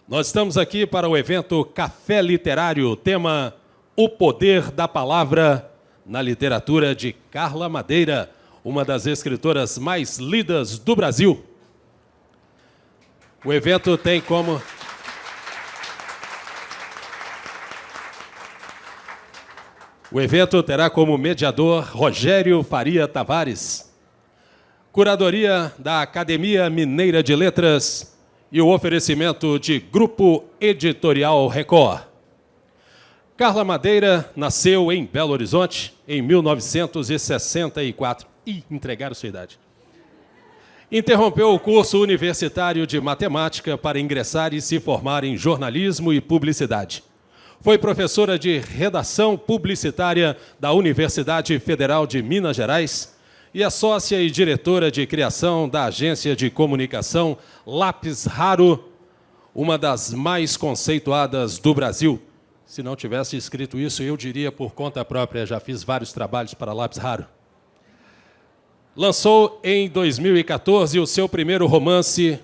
Nós estamos aqui para o evento Café Literário, tema O Poder da Palavra na Literatura de Carla Madeira, uma das escritoras mais lidas do Brasil. O evento tem como... O evento terá como mediador Rogério Faria Tavares, curadoria da Academia Mineira de Letras e o oferecimento de Grupo Editorial Record. Carla Madeira nasceu em Belo Horizonte em 1964. Entregaram sua idade. Interrompeu o curso universitário de matemática para ingressar e se formar em jornalismo e publicidade. Foi professora de redação publicitária da Universidade Federal de Minas Gerais e é sócia e diretora de criação da agência de comunicação Lápis Raro, uma das mais conceituadas do Brasil. Se não tivesse escrito isso, eu diria por conta própria, já fiz vários trabalhos para Lápis Raro. Lançou em 2014 o seu primeiro romance,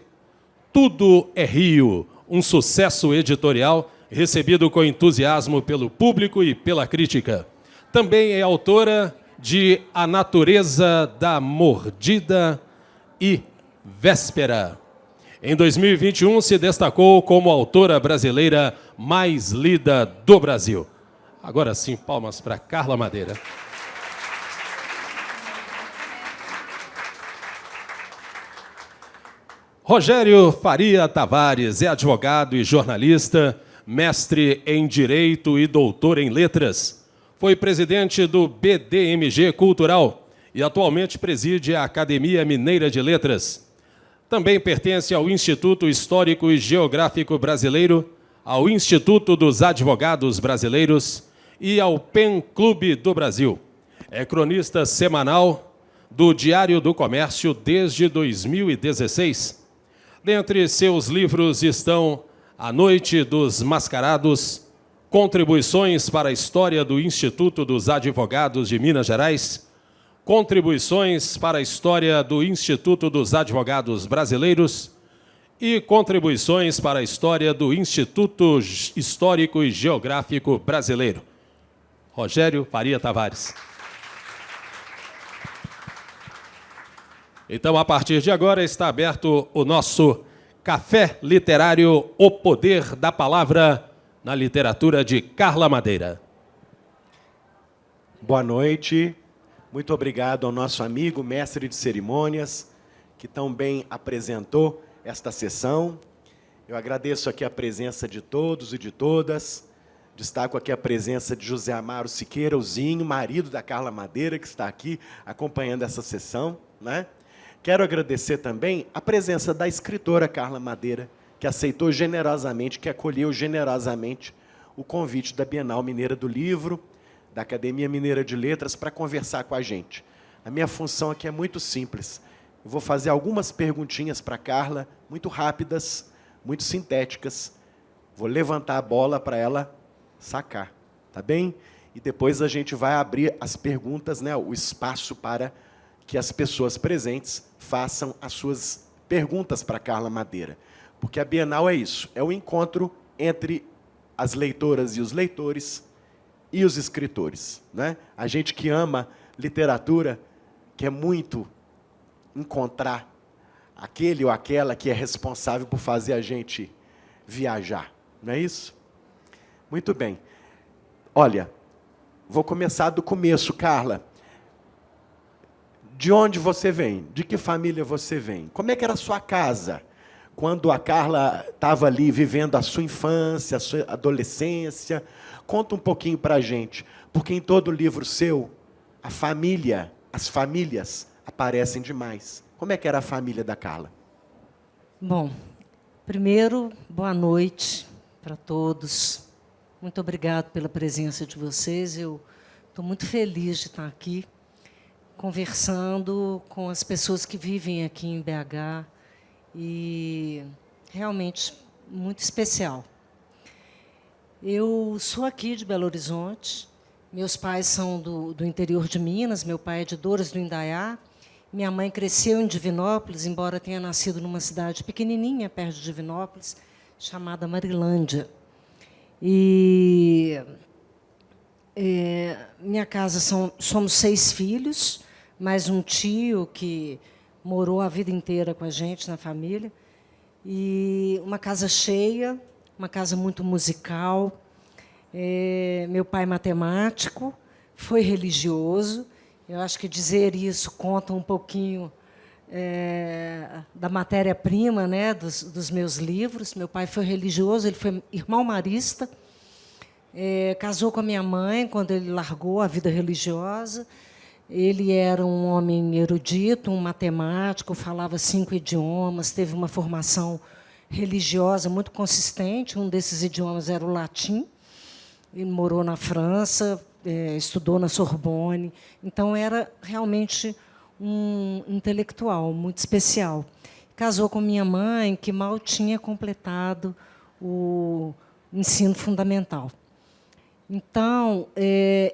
Tudo é Rio, um sucesso editorial recebido com entusiasmo pelo público e pela crítica. Também é autora de A Natureza da Mordida e Véspera. Em 2021, se destacou como a autora brasileira mais lida do Brasil. Agora sim, palmas para Carla Madeira. Rogério Faria Tavares é advogado e jornalista, mestre em Direito e doutor em Letras. Foi presidente do BDMG Cultural e atualmente preside a Academia Mineira de Letras. Também pertence ao Instituto Histórico e Geográfico Brasileiro, ao Instituto dos Advogados Brasileiros e ao PEN Clube do Brasil. É cronista semanal do Diário do Comércio desde 2016. Dentre seus livros estão A Noite dos Mascarados, Contribuições para a História do Instituto dos Advogados de Minas Gerais, Contribuições para a História do Instituto dos Advogados Brasileiros e Contribuições para a História do Instituto Histórico e Geográfico Brasileiro. Rogério Faria Tavares. Então, a partir de agora, está aberto o nosso Café Literário, O Poder da Palavra na Literatura de Carla Madeira. Boa noite. Muito obrigado ao nosso amigo, mestre de cerimônias, que tão bem apresentou esta sessão. Eu agradeço aqui a presença de todos e de todas. Destaco aqui a presença de José Amaro Siqueira, o Zinho, marido da Carla Madeira, que está aqui acompanhando essa sessão, né? Quero agradecer também a presença da escritora Carla Madeira, que aceitou generosamente, que acolheu generosamente o convite da Bienal Mineira do Livro, da Academia Mineira de Letras, para conversar com a gente. A minha função aqui é muito simples. Eu vou fazer algumas perguntinhas para a Carla, muito rápidas, muito sintéticas. Vou levantar a bola para ela sacar, tá bem? E depois a gente vai abrir as perguntas, né, o espaço para que as pessoas presentes façam as suas perguntas para Carla Madeira. Porque a Bienal é isso, é o encontro entre as leitoras e os leitores e os escritores, né? A gente que ama literatura quer muito encontrar aquele ou aquela que é responsável por fazer a gente viajar, não é isso? Muito bem. Olha, vou começar do começo, Carla. De onde você vem? De que família você vem? Como é que era a sua casa? Quando a Carla estava ali vivendo a sua infância, a sua adolescência. Conta um pouquinho para a gente, porque em todo livro seu, a família, as famílias aparecem demais. Como é que era a família da Carla? Bom, primeiro, boa noite para todos. Muito obrigado pela presença de vocês. Eu estou muito feliz de estar aqui, conversando com as pessoas que vivem aqui em BH, e realmente muito especial. Eu sou aqui de Belo Horizonte, meus pais são do interior de Minas, meu pai é de Dores do Indaiá, minha mãe cresceu em Divinópolis, embora tenha nascido numa cidade pequenininha, perto de Divinópolis, chamada Marilândia. E minha casa somos 6 filhos, mais um tio que morou a vida inteira com a gente na família. E uma casa cheia, uma casa muito musical. Meu pai matemático, foi religioso. Eu acho que dizer isso conta um pouquinho da matéria-prima, né, dos meus livros. Meu pai foi religioso, ele foi irmão marista. Casou com a minha mãe quando ele largou a vida religiosa. Ele era um homem erudito, um matemático, falava 5 idiomas, teve uma formação religiosa muito consistente. Um desses idiomas era o latim. Ele morou na França, estudou na Sorbonne. Então, era realmente um intelectual muito especial. Casou com minha mãe, que mal tinha completado o ensino fundamental. Então,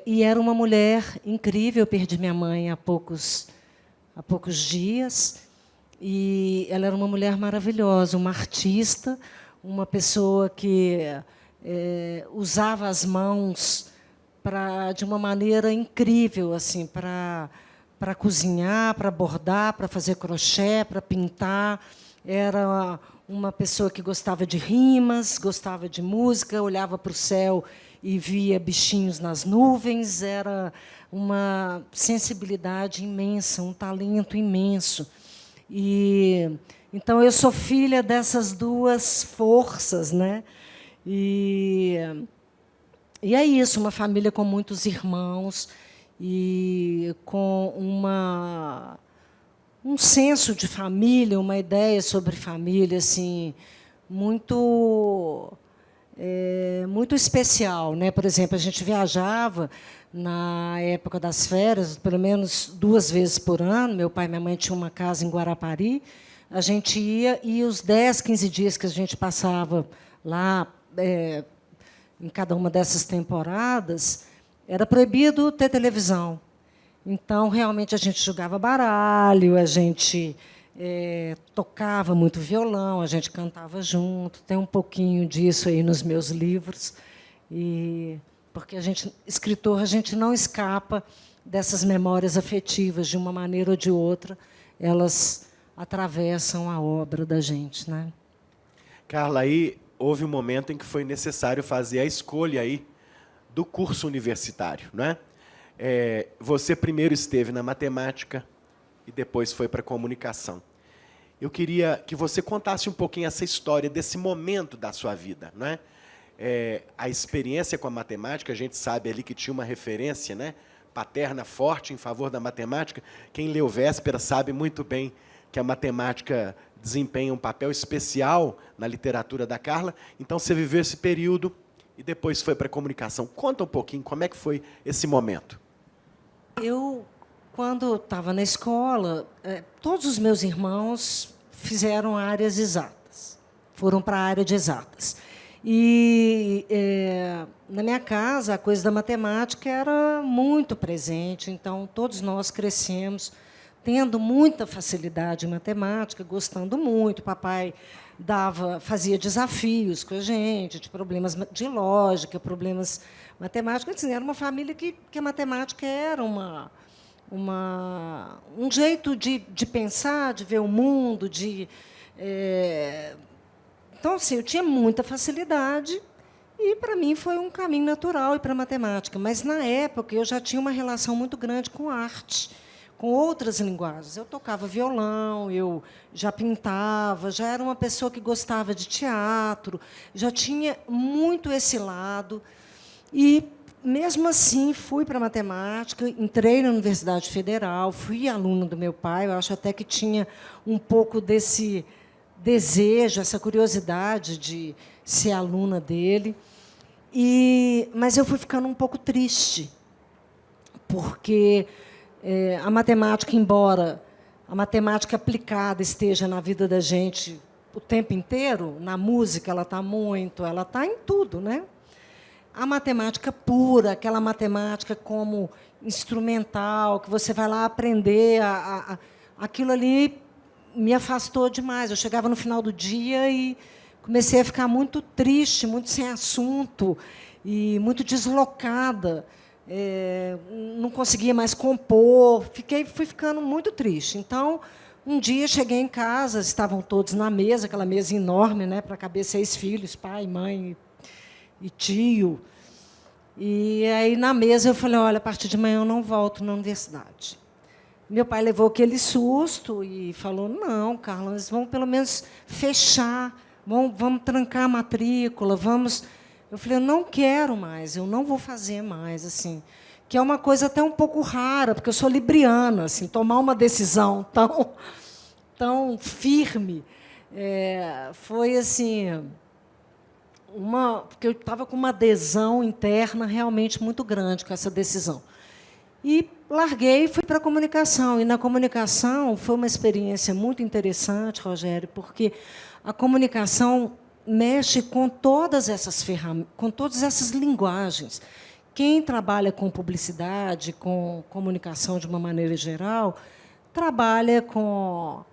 e era uma mulher incrível. Eu perdi minha mãe há poucos dias. E ela era uma mulher maravilhosa, uma artista, uma pessoa que usava as mãos de uma maneira incrível, assim, para cozinhar, para bordar, para fazer crochê, para pintar. Era uma pessoa que gostava de rimas, gostava de música, olhava para o céu e via bichinhos nas nuvens. Era uma sensibilidade imensa, um talento imenso. E então eu sou filha dessas duas forças, né? E é isso, uma família com muitos irmãos e com um senso de família, uma ideia sobre família assim muito especial, né? Por exemplo, a gente viajava na época das férias, pelo menos 2 vezes por ano. Meu pai e minha mãe tinham uma casa em Guarapari. A gente ia, e os 10, 15 dias que a gente passava lá, em cada uma dessas temporadas, era proibido ter televisão. Então, realmente, a gente jogava baralho, a gente tocava muito violão, a gente cantava junto. Tem um pouquinho disso aí nos meus livros. Porque escritor, a gente não escapa dessas memórias afetivas, de uma maneira ou de outra, elas atravessam a obra da gente, né? Carla, aí houve um momento em que foi necessário fazer a escolha aí do curso universitário, né? Você primeiro esteve na matemática e depois foi para a comunicação. Eu queria que você contasse um pouquinho essa história desse momento da sua vida, né? A experiência com a matemática, a gente sabe ali que tinha uma referência, né, paterna forte em favor da matemática. Quem leu Véspera sabe muito bem que a matemática desempenha um papel especial na literatura da Carla. Então, você viveu esse período e depois foi para a comunicação. Conta um pouquinho como é que foi esse momento. Eu, quando estava na escola, todos os meus irmãos fizeram áreas exatas, foram para a área de exatas. E na minha casa, a coisa da matemática era muito presente, então todos nós crescemos tendo muita facilidade em matemática, gostando muito. Papai fazia desafios com a gente, de problemas de lógica, problemas matemáticos. Assim, era uma família que a matemática era um jeito de pensar, de ver o mundo, Então, assim, eu tinha muita facilidade e, para mim, foi um caminho natural ir para a matemática. Mas, na época, eu já tinha uma relação muito grande com arte, com outras linguagens. Eu tocava violão, eu já pintava, já era uma pessoa que gostava de teatro, já tinha muito esse lado. E, mesmo assim, fui para a matemática, entrei na Universidade Federal, fui aluna do meu pai. Eu acho até que tinha um pouco desse desejo, essa curiosidade de ser aluna dele. Mas eu fui ficando um pouco triste, porque a matemática, embora a matemática aplicada esteja na vida da gente o tempo inteiro, na música ela está em tudo, né? A matemática pura, aquela matemática como instrumental, que você vai lá aprender, aquilo ali me afastou demais. Eu chegava no final do dia e comecei a ficar muito triste, muito sem assunto e muito deslocada. Não conseguia mais compor, fui ficando muito triste. Então, um dia cheguei em casa, estavam todos na mesa, aquela mesa enorme, né, para caber 6 filhos, pai, mãe e tio. E aí, na mesa, eu falei, olha, a partir de amanhã eu não volto na universidade. Meu pai levou aquele susto e falou, não, Carla, nós vamos pelo menos fechar, vamos trancar a matrícula, vamos... Eu falei, eu não quero mais, eu não vou fazer mais, assim, que é uma coisa até um pouco rara, porque eu sou libriana, assim, tomar uma decisão tão firme, foi assim, porque eu estava com uma adesão interna realmente muito grande com essa decisão. E larguei e fui para a comunicação. E, na comunicação, foi uma experiência muito interessante, Rogério, porque a comunicação mexe com todas essas ferramentas, com todas essas linguagens. Quem trabalha com publicidade, com comunicação de uma maneira geral, trabalha com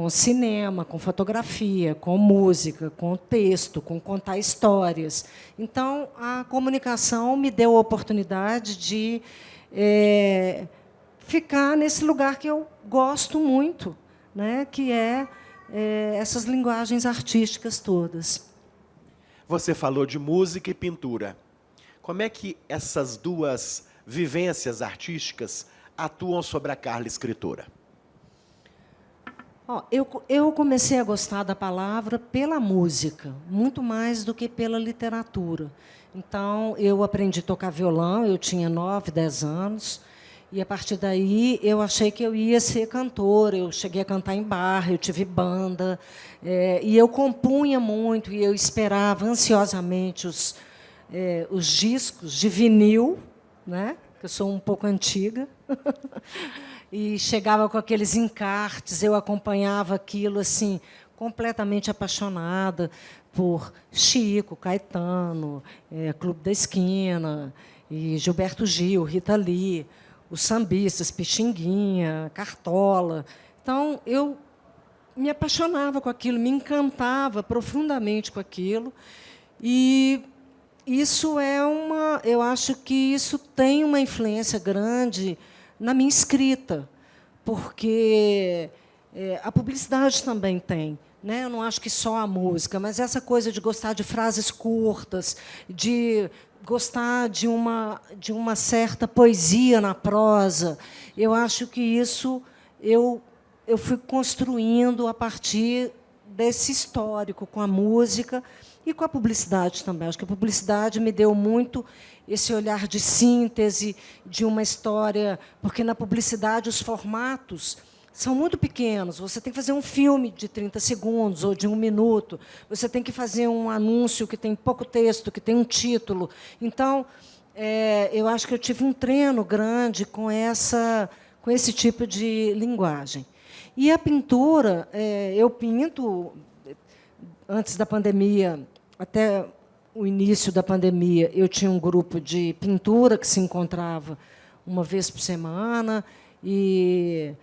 cinema, com fotografia, com música, com texto, com contar histórias. Então, a comunicação me deu a oportunidade de ficar nesse lugar que eu gosto muito, né, que essas linguagens artísticas todas. Você falou de música e pintura. Como é que essas duas vivências artísticas atuam sobre a Carla escritora? Eu comecei a gostar da palavra pela música, muito mais do que pela literatura. Então, eu aprendi a tocar violão, eu tinha 9, 10 anos, e, a partir daí, eu achei que eu ia ser cantora. Eu cheguei a cantar em bar, eu tive banda, e eu compunha muito, e eu esperava ansiosamente os discos de vinil, né? Que eu sou um pouco antiga, e chegava com aqueles encartes, eu acompanhava aquilo assim, completamente apaixonada por Chico, Caetano, Clube da Esquina, e Gilberto Gil, Rita Lee, os sambistas, Pixinguinha, Cartola. Então, eu me apaixonava com aquilo, me encantava profundamente com aquilo, e isso eu acho que isso tem uma influência grande na minha escrita, porque a publicidade também tem, né? Eu não acho que só a música, mas essa coisa de gostar de frases curtas, de gostar de uma certa poesia na prosa, eu acho que isso eu fui construindo a partir desse histórico com a música e com a publicidade também. Acho que a publicidade me deu muito esse olhar de síntese de uma história, porque, na publicidade, os formatos são muito pequenos. Você tem que fazer um filme de 30 segundos ou de 1 minuto. Você tem que fazer um anúncio que tem pouco texto, que tem um título. Então, eu acho que eu tive um treino grande com esse tipo de linguagem. E a pintura, eu pinto, antes da pandemia, até o início da pandemia, eu tinha um grupo de pintura que se encontrava uma vez por semana, e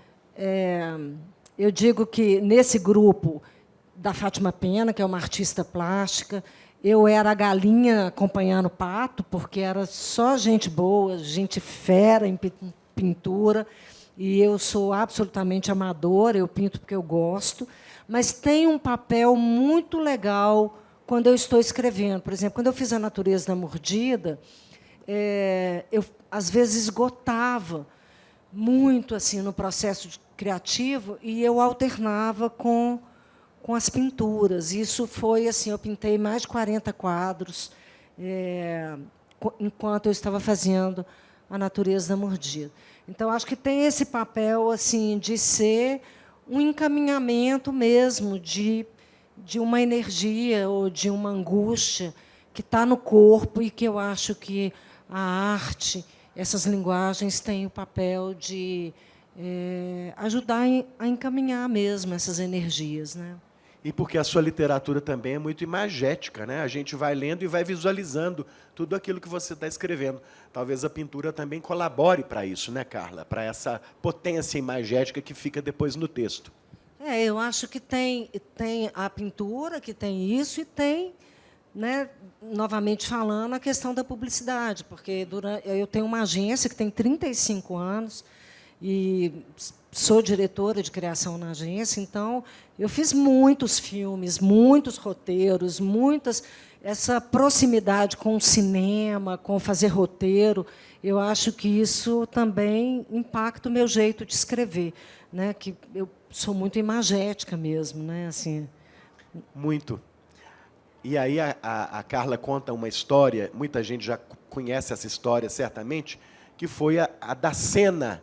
eu digo que, nesse grupo da Fátima Pena, que é uma artista plástica, eu era a galinha acompanhando o pato, porque era só gente boa, gente fera em pintura, e eu sou absolutamente amadora, eu pinto porque eu gosto, mas tem um papel muito legal quando eu estou escrevendo. Por exemplo, quando eu fiz A Natureza da Mordida, eu, às vezes, esgotava muito assim no processo criativo, e eu alternava com as pinturas. Isso foi assim, eu pintei mais de 40 quadros enquanto eu estava fazendo A Natureza da Mordida. Então, acho que tem esse papel assim de ser um encaminhamento mesmo de uma energia ou de uma angústia que está no corpo, e que eu acho que a arte, essas linguagens, têm o papel de ajudar a encaminhar mesmo essas energias, né? E porque a sua literatura também é muito imagética, né? A gente vai lendo e vai visualizando tudo aquilo que você está escrevendo. Talvez a pintura também colabore para isso, né, Carla? Para essa potência imagética que fica depois no texto. Eu acho que tem a pintura, que tem isso, e tem, né, novamente falando, a questão da publicidade, porque eu tenho uma agência que tem 35 anos e sou diretora de criação na agência, então eu fiz muitos filmes, muitos roteiros, essa proximidade com o cinema, com fazer roteiro. Eu acho que isso também impacta o meu jeito de escrever, né? Que eu sou muito imagética mesmo, né? Assim. Muito. E aí a Carla conta uma história, muita gente já conhece essa história, certamente, que foi a da cena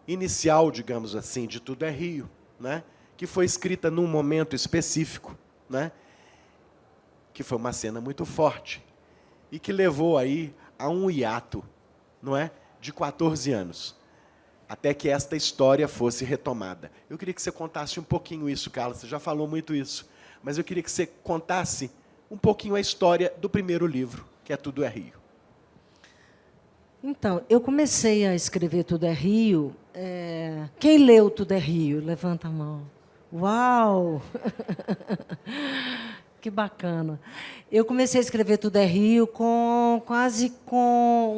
inicial, digamos assim, de Tudo é Rio, né? Que foi escrita num momento específico, né? Que foi uma cena muito forte e que levou aí a um hiato, não é? De 14 anos, até que esta história fosse retomada. Eu queria que você contasse um pouquinho isso, Carla, você já falou muito isso, mas eu queria que você contasse um pouquinho a história do primeiro livro, que é Tudo é Rio. Então, eu comecei a escrever Tudo é Rio. Quem leu Tudo é Rio? Levanta a mão. Uau! Que bacana. Eu comecei a escrever Tudo é Rio quase com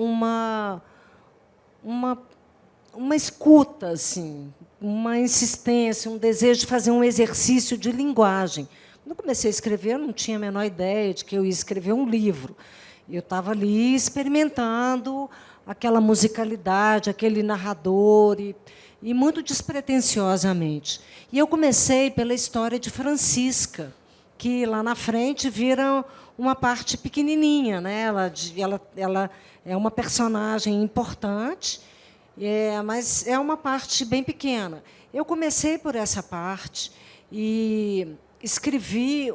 uma escuta, assim, uma insistência, um desejo de fazer um exercício de linguagem. Quando eu comecei a escrever, eu não tinha a menor ideia de que eu ia escrever um livro. Eu estava ali experimentando aquela musicalidade, aquele narrador, e muito despretensiosamente. E eu comecei pela história de Francisca, que lá na frente vira uma parte pequenininha, né? Ela é uma personagem importante, mas é uma parte bem pequena. Eu comecei por essa parte e escrevi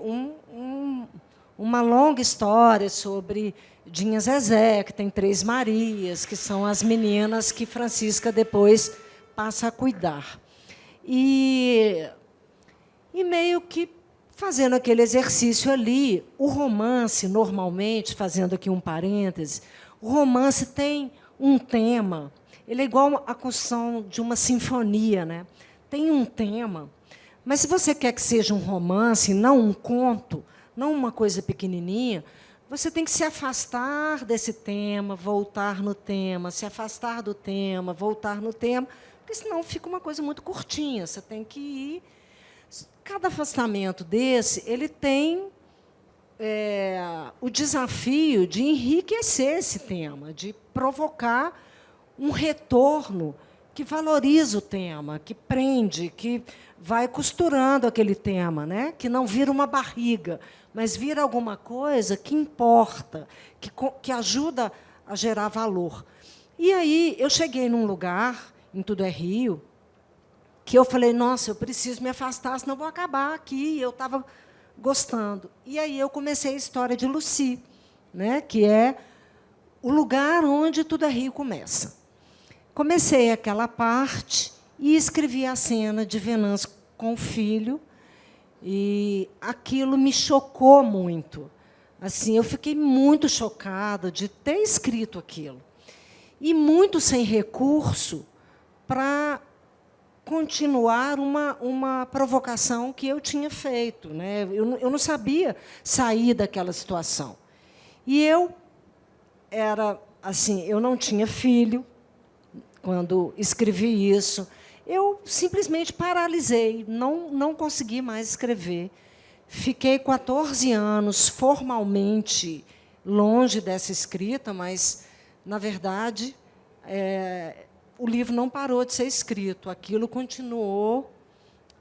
uma longa história sobre Dinha Zezé, que tem 3 Marias, que são as meninas que Francisca depois passa a cuidar. E meio que fazendo aquele exercício ali, o romance, normalmente, fazendo aqui um parêntese, o romance tem um tema, ele é igual à construção de uma sinfonia, né? Tem um tema, mas se você quer que seja um romance, não um conto, não uma coisa pequenininha, você tem que se afastar desse tema, voltar no tema, se afastar do tema, voltar no tema, porque senão fica uma coisa muito curtinha, você tem que ir. Cada afastamento desse, ele tem o desafio de enriquecer esse tema, de provocar um retorno que valoriza o tema, que prende, que vai costurando aquele tema, né? Que não vira uma barriga, mas vira alguma coisa que importa, que ajuda a gerar valor. E aí eu cheguei num lugar, em Tudo é Rio, que eu falei, nossa, eu preciso me afastar, senão vou acabar aqui. Eu estava gostando. E aí eu comecei a história de Lucy, né, que é o lugar onde Tudo é Rio começa. Comecei aquela parte e escrevi a cena de Venâncio com o filho, e aquilo me chocou muito. Assim, eu fiquei muito chocada de ter escrito aquilo. E muito sem recurso para continuar uma provocação que eu tinha feito, né? Eu não sabia sair daquela situação. E eu não tinha filho quando escrevi isso. Eu simplesmente paralisei, não consegui mais escrever. Fiquei 14 anos formalmente longe dessa escrita, mas, na verdade, o livro não parou de ser escrito, aquilo continuou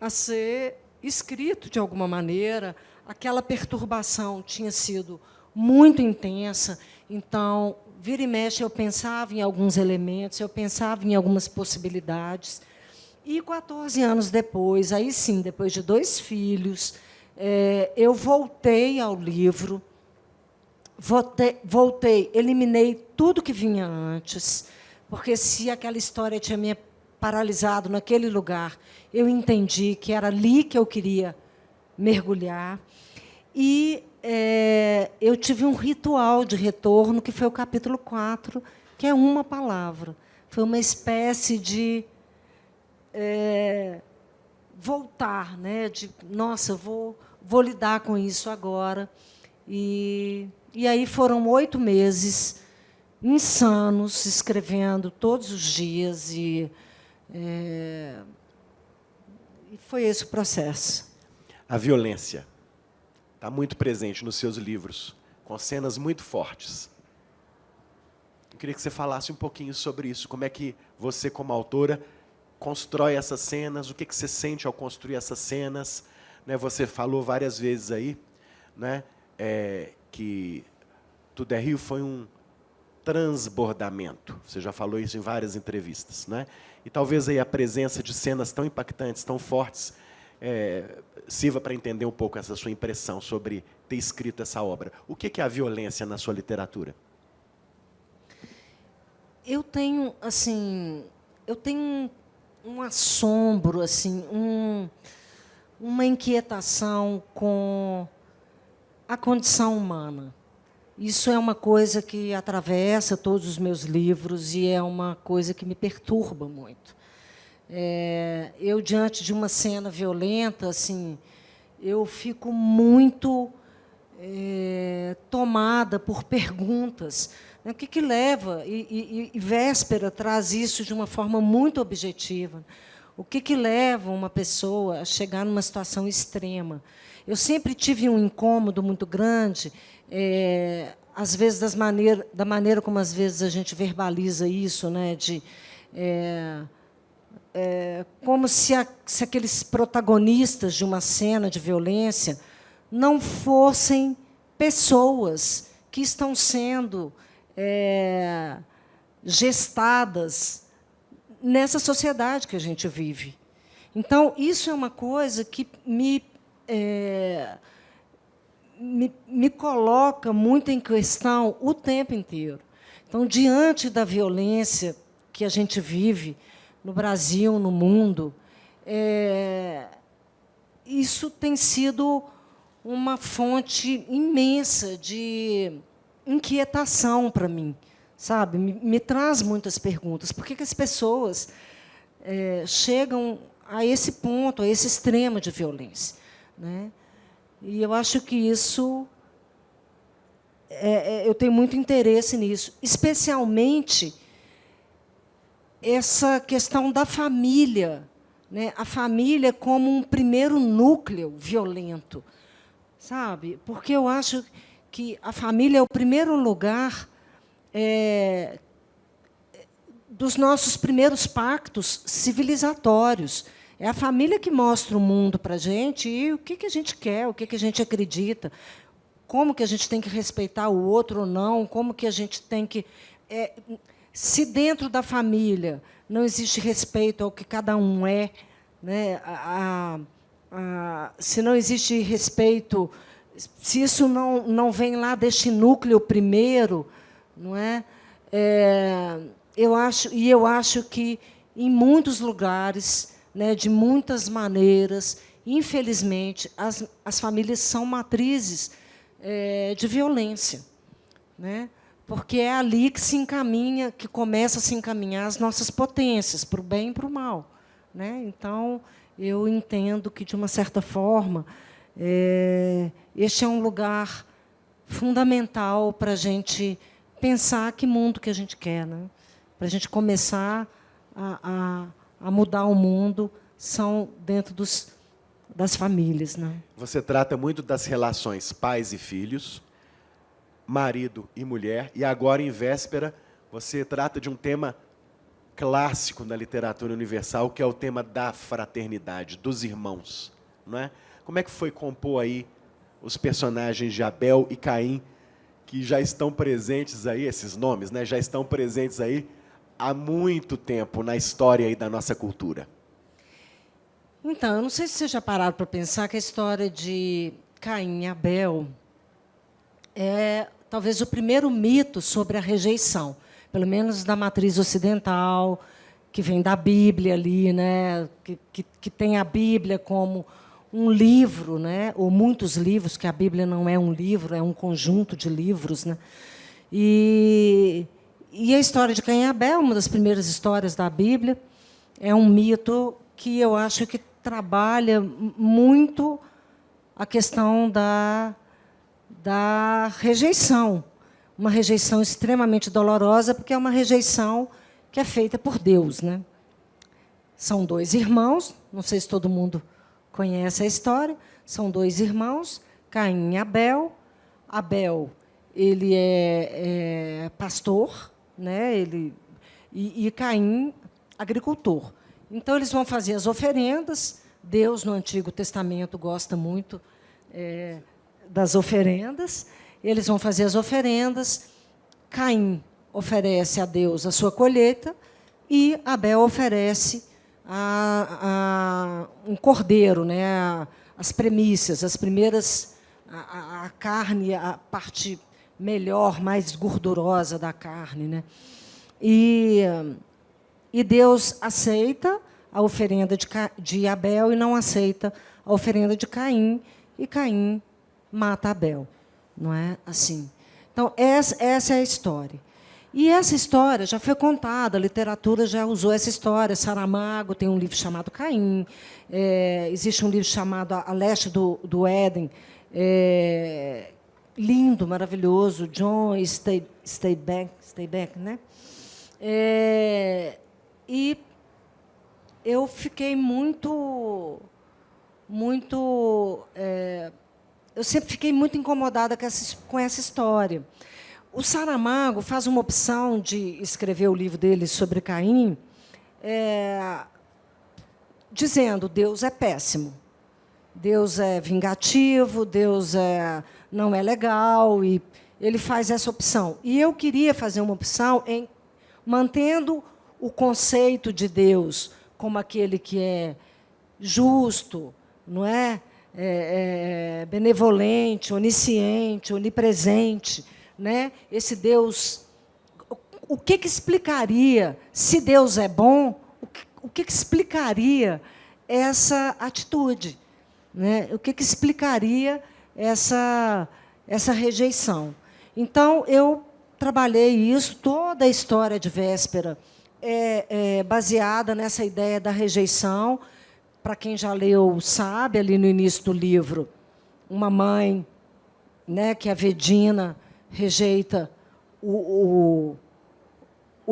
a ser escrito de alguma maneira, aquela perturbação tinha sido muito intensa, então, vira e mexe, eu pensava em alguns elementos, eu pensava em algumas possibilidades, e 14 anos depois, aí sim, depois de 2 filhos, eu voltei ao livro, eliminei tudo que vinha antes, porque se aquela história tinha me paralisado naquele lugar, eu entendi que era ali que eu queria mergulhar. E eu tive um ritual de retorno, que foi o capítulo 4, que é uma palavra. Foi uma espécie de voltar, né? De, nossa, vou lidar com isso agora. E aí foram 8 meses insanos, escrevendo todos os dias, e foi esse o processo. A violência está muito presente nos seus livros, com cenas muito fortes. Eu queria que você falasse um pouquinho sobre isso. Como é que você, como autora, constrói essas cenas? O que você sente ao construir essas cenas? Né, você falou várias vezes aí, né, que Tudo é Rio foi um transbordamento. Você já falou isso em várias entrevistas, né? E talvez aí a presença de cenas tão impactantes, tão fortes, sirva para entender um pouco essa sua impressão sobre ter escrito essa obra. O que é a violência na sua literatura? Eu tenho um assombro, assim, uma inquietação com a condição humana. Isso é uma coisa que atravessa todos os meus livros e é uma coisa que me perturba muito. Eu, diante de uma cena violenta, assim, eu fico muito tomada por perguntas. O que leva? E Véspera traz isso de uma forma muito objetiva. O que leva uma pessoa a chegar numa situação extrema? Eu sempre tive um incômodo muito grande, às vezes da maneira como às vezes a gente verbaliza isso, né, como se aqueles protagonistas de uma cena de violência não fossem pessoas que estão sendo gestadas nessa sociedade que a gente vive. Então, isso é uma coisa que me coloca muito em questão o tempo inteiro. Então, diante da violência que a gente vive no Brasil, no mundo, isso tem sido uma fonte imensa de inquietação para mim, sabe? Me traz muitas perguntas. Por que as pessoas chegam a esse ponto, a esse extremo de violência, né? E eu acho que isso eu tenho muito interesse nisso, especialmente essa questão da família, né? A família como um primeiro núcleo violento, sabe? Porque eu acho que a família é o primeiro lugar dos nossos primeiros pactos civilizatórios. É a família que mostra o mundo para a gente e o que a gente quer, o que a gente acredita, como que a gente tem que respeitar o outro ou não, como que a gente tem que... se dentro da família não existe respeito ao que cada um é, né? Se não existe respeito, se isso não vem lá deste núcleo primeiro, não é? Eu acho que, em muitos lugares, né, de muitas maneiras, infelizmente, as famílias são matrizes de violência, né? Porque é ali que que começa a se encaminhar as nossas potências, para o bem e para o mal, né? Então, eu entendo que, de uma certa forma, este é um lugar fundamental para a gente pensar que mundo que a gente quer, né? Para a gente começar a mudar o mundo, são dentro das famílias, né? Você trata muito das relações pais e filhos, marido e mulher, e agora, em Véspera, você trata de um tema clássico da literatura universal, que é o tema da fraternidade, dos irmãos, não é? Como é que foi compor aí os personagens de Abel e Caim, que já estão presentes aí, esses nomes, né, já estão presentes aí há muito tempo na história aí da nossa cultura? Então, eu não sei se vocês já pararam para pensar que a história de Caim e Abel é talvez o primeiro mito sobre a rejeição, pelo menos da matriz ocidental, que vem da Bíblia ali, né? Que tem a Bíblia como um livro, né? Ou muitos livros, que a Bíblia não é um livro, é um conjunto de livros, né? E a história de Caim e Abel, uma das primeiras histórias da Bíblia, é um mito que eu acho que trabalha muito a questão da rejeição. Uma rejeição extremamente dolorosa, porque é uma rejeição que é feita por Deus, né? São 2 irmãos, não sei se todo mundo conhece a história, são 2 irmãos, Caim e Abel. Abel, ele é pastor, né? E Caim, agricultor. Então, eles vão fazer as oferendas. Deus, no Antigo Testamento, gosta muito das oferendas. Eles vão fazer as oferendas. Caim oferece a Deus a sua colheita e Abel oferece um cordeiro, né? As primícias, as primeiras, a carne, a parte melhor, mais gordurosa da carne, né? E Deus aceita a oferenda de Abel e não aceita a oferenda de Caim, e Caim mata Abel. Não é assim? Então, essa é a história. E essa história já foi contada, a literatura já usou essa história. Saramago tem um livro chamado Caim, existe um livro chamado A Leste do Éden, lindo, maravilhoso, John Steinbeck, né? E eu fiquei eu sempre fiquei muito incomodada com essa história. O Saramago faz uma opção de escrever o livro dele sobre Caim, dizendo: Deus é péssimo, Deus é vingativo, Deus não é legal, e ele faz essa opção. E eu queria fazer uma opção mantendo o conceito de Deus como aquele que é justo, não é? Benevolente, onisciente, onipresente, né? Esse Deus, o que explicaria, se Deus é bom, o que explicaria essa atitude, né? O que explicaria essa rejeição? Então, eu trabalhei isso, toda a história de Véspera é baseada nessa ideia da rejeição. Para quem já leu, sabe, ali no início do livro, uma mãe, né, que é a Vedina, rejeita o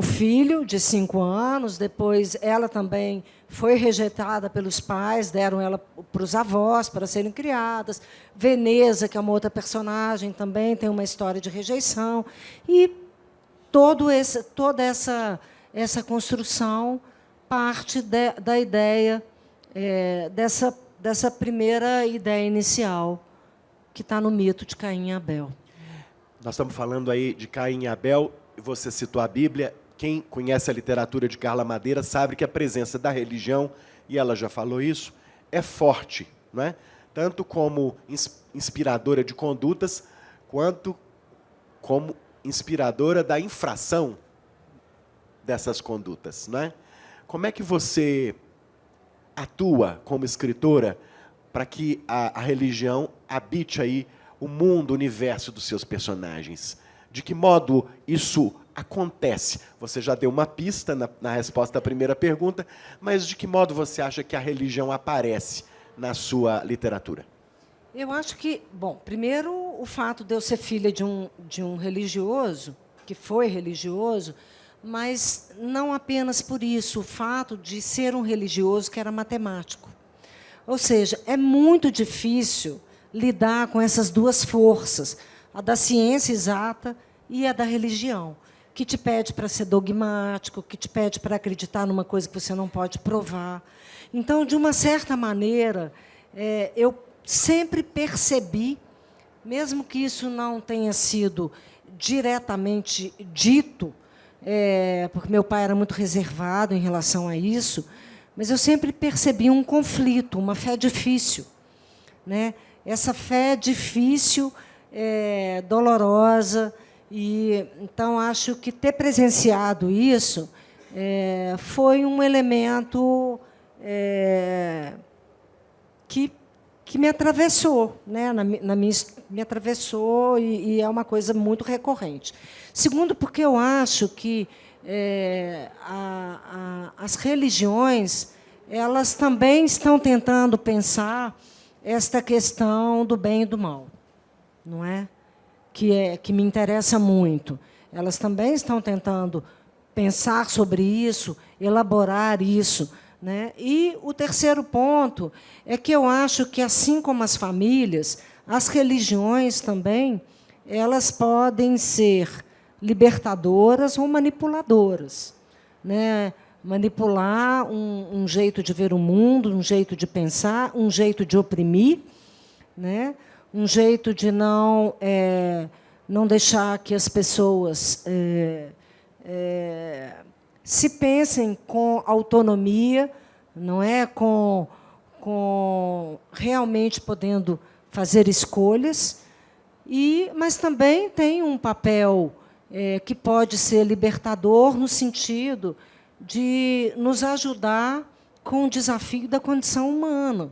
filho de 5 anos, depois ela também foi rejeitada pelos pais, deram ela para os avós para serem criadas. Veneza, que é uma outra personagem, também tem uma história de rejeição. E toda essa construção parte da ideia, dessa primeira ideia inicial, que está no mito de Caim e Abel. Nós estamos falando aí de Caim e Abel, e você citou a Bíblia. Quem conhece a literatura de Carla Madeira sabe que a presença da religião, e ela já falou isso, é forte, não é? Tanto como inspiradora de condutas, quanto como inspiradora da infração dessas condutas, não é? Como é que você atua como escritora para que a religião habite aí o mundo, o universo dos seus personagens? De que modo isso acontece? Você já deu uma pista na resposta à primeira pergunta, mas de que modo você acha que a religião aparece na sua literatura? Eu acho que, bom, primeiro, o fato de eu ser filha de um religioso, que foi religioso, mas não apenas por isso, o fato de ser um religioso que era matemático. Ou seja, é muito difícil lidar com essas duas forças, a da ciência exata e a da religião, que te pede para ser dogmático, que te pede para acreditar numa coisa que você não pode provar. Então, de uma certa maneira, eu sempre percebi, mesmo que isso não tenha sido diretamente dito, porque meu pai era muito reservado em relação a isso, mas eu sempre percebi um conflito, uma fé difícil, né? Essa fé difícil, dolorosa, e então acho que ter presenciado isso foi um elemento que me atravessou, né? Me atravessou, e é uma coisa muito recorrente. Segundo, porque eu acho que as religiões elas também estão tentando pensar esta questão do bem e do mal, não é? Que me interessa muito. Elas também estão tentando pensar sobre isso, elaborar isso, né? E o terceiro ponto é que eu acho que, assim como as famílias, as religiões também, elas podem ser libertadoras ou manipuladoras, né? Manipular um jeito de ver o mundo, um jeito de pensar, um jeito de oprimir, né? Um jeito de não deixar que as pessoas se pensem com autonomia, não é, com realmente podendo fazer escolhas, mas também tem um papel que pode ser libertador no sentido de nos ajudar com o desafio da condição humana,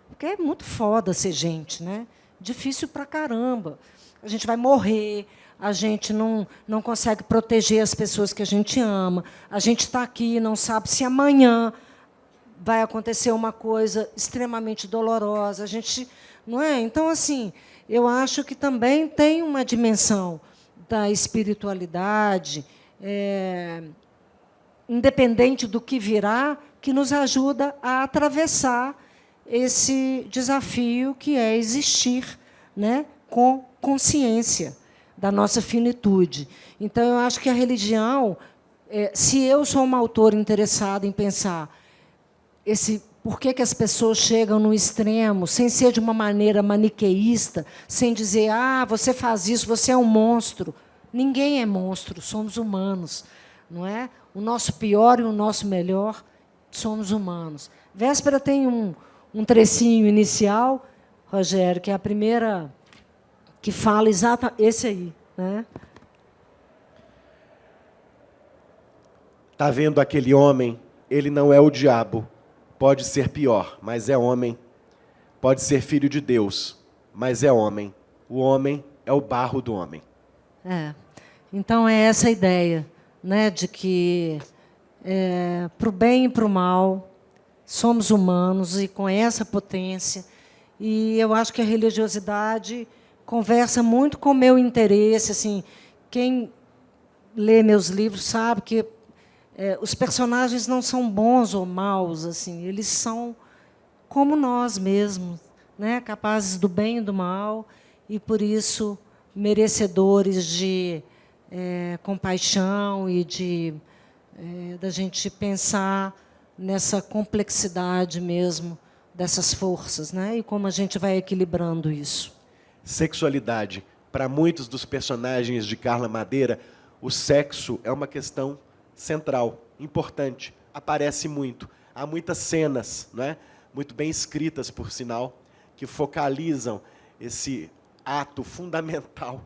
porque é muito foda ser gente, né? Difícil pra caramba. A gente vai morrer, a gente não consegue proteger as pessoas que a gente ama, a gente está aqui e não sabe se amanhã vai acontecer uma coisa extremamente dolorosa. A gente, não é? Então, assim, eu acho que também tem uma dimensão da espiritualidade, independente do que virá, que nos ajuda a atravessar esse desafio que é existir, né, com consciência da nossa finitude. Então, eu acho que a religião, se eu sou uma autora interessada em pensar por que as pessoas chegam no extremo, sem ser de uma maneira maniqueísta, sem dizer, você faz isso, você é um monstro. Ninguém é monstro, somos humanos, não é? O nosso pior e o nosso melhor somos humanos. Véspera tem um trecinho inicial, Rogério, que é a primeira que fala exatamente esse aí, né? Está vendo aquele homem? Ele não é o diabo. Pode ser pior, mas é homem. Pode ser filho de Deus, mas é homem. O homem é o barro do homem. Então, é essa a ideia, né, de que, para o bem e para o mal, somos humanos e com essa potência. E eu acho que a religiosidade conversa muito com o meu interesse. Assim, quem lê meus livros sabe que os personagens não são bons ou maus, assim, eles são como nós mesmos, né, capazes do bem e do mal, e, por isso, merecedores de compaixão e da gente pensar nessa complexidade mesmo dessas forças, né, e como a gente vai equilibrando isso. Sexualidade. Para muitos dos personagens de Carla Madeira, o sexo é uma questão central, importante, aparece muito. Há muitas cenas, não é? Muito bem escritas, por sinal, que focalizam esse ato fundamental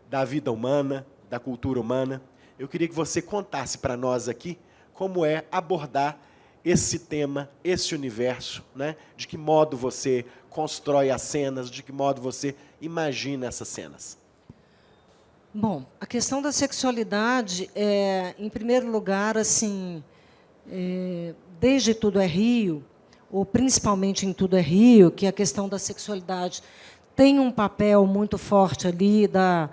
da vida humana, da cultura humana. Eu queria que você contasse para nós aqui como é abordar esse tema, esse universo, né? De que modo você constrói as cenas, de que modo você imagina essas cenas. Bom, a questão da sexualidade, em primeiro lugar, assim, desde Tudo é Rio, ou principalmente em Tudo é Rio, que a questão da sexualidade tem um papel muito forte ali da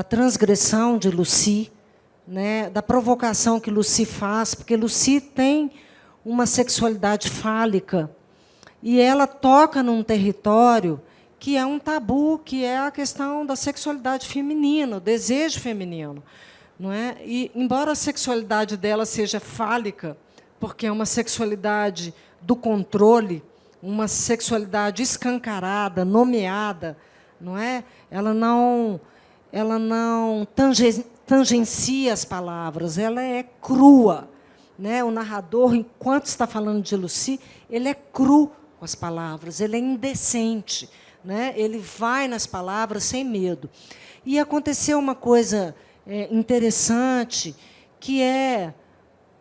transgressão de Lucy, né, da provocação que Lucy faz, porque Lucy tem uma sexualidade fálica e ela toca num território que é um tabu, que é a questão da sexualidade feminina, o desejo feminino, não é? E, embora a sexualidade dela seja fálica, porque é uma sexualidade do controle, uma sexualidade escancarada, nomeada, não é? Ela não tangencia as palavras, ela é crua, né? O narrador, enquanto está falando de Lucy, ele é cru com as palavras, ele é indecente, né? Ele vai nas palavras sem medo. E aconteceu uma coisa interessante, que é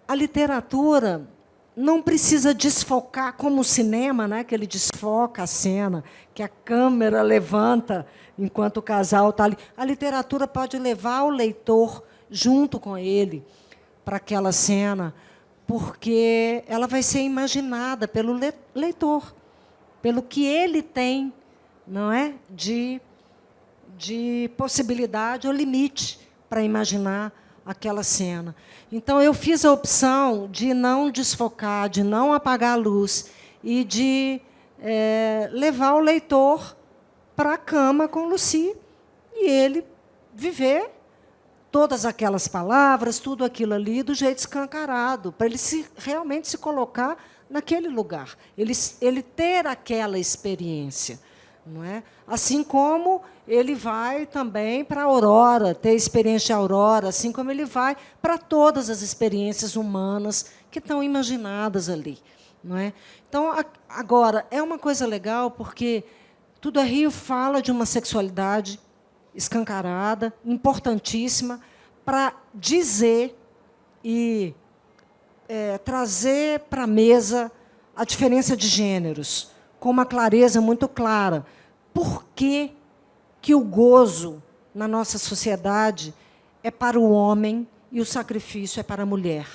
a literatura não precisa desfocar como o cinema, né? Que ele desfoca a cena, que a câmera levanta enquanto o casal está ali. A literatura pode levar o leitor junto com ele para aquela cena, porque ela vai ser imaginada pelo leitor, pelo que ele tem, não é, de possibilidade ou limite para imaginar aquela cena. Então, eu fiz a opção de não desfocar, de não apagar a luz e de levar o leitor para a cama com Lucy e ele viver todas aquelas palavras, tudo aquilo ali, do jeito escancarado, para ele realmente se colocar naquele lugar, ele ter aquela experiência. Não é? Assim como ele vai também para a Aurora, ter experiência Aurora, assim como ele vai para todas as experiências humanas que estão imaginadas ali. Não é? Então, agora, é uma coisa legal, porque Tudo é Rio fala de uma sexualidade escancarada, importantíssima, para dizer e trazer para a mesa a diferença de gêneros, com uma clareza muito clara. Por que o gozo na nossa sociedade é para o homem e o sacrifício é para a mulher?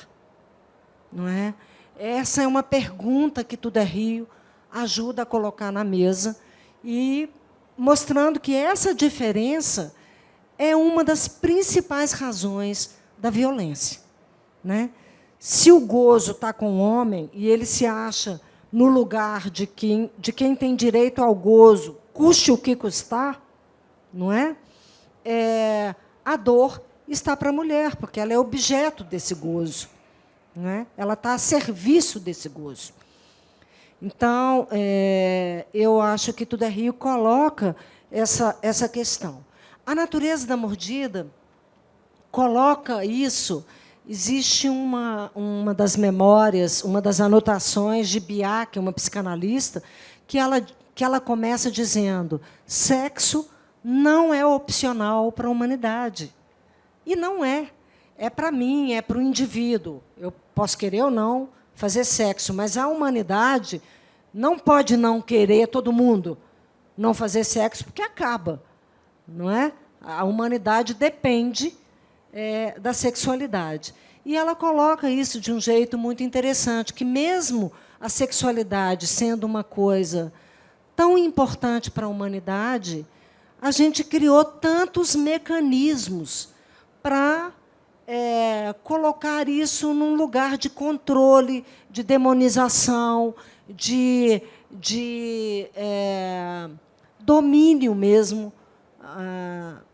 Não é? Essa é uma pergunta que Tudo é Rio ajuda a colocar na mesa e mostrando que essa diferença é uma das principais razões da violência. Né? Se o gozo está com o homem e ele se acha no lugar de quem tem direito ao gozo, custe o que custar, não é? A dor está para a mulher, porque ela é objeto desse gozo. Não é? Ela está a serviço desse gozo. Então, eu acho que Tudo é Rio coloca essa questão. A natureza da mordida coloca isso. Existe uma das memórias, uma das anotações de Biak, uma psicanalista, que ela começa dizendo: sexo não é opcional para a humanidade. E não é. É para mim, é para o indivíduo. Eu posso querer ou não fazer sexo, mas a humanidade não pode não querer, todo mundo, não fazer sexo, porque acaba. Não é? A humanidade depende da sexualidade. E ela coloca isso de um jeito muito interessante, que mesmo a sexualidade sendo uma coisa tão importante para a humanidade, a gente criou tantos mecanismos para colocar isso num lugar de controle, de demonização, de domínio mesmo,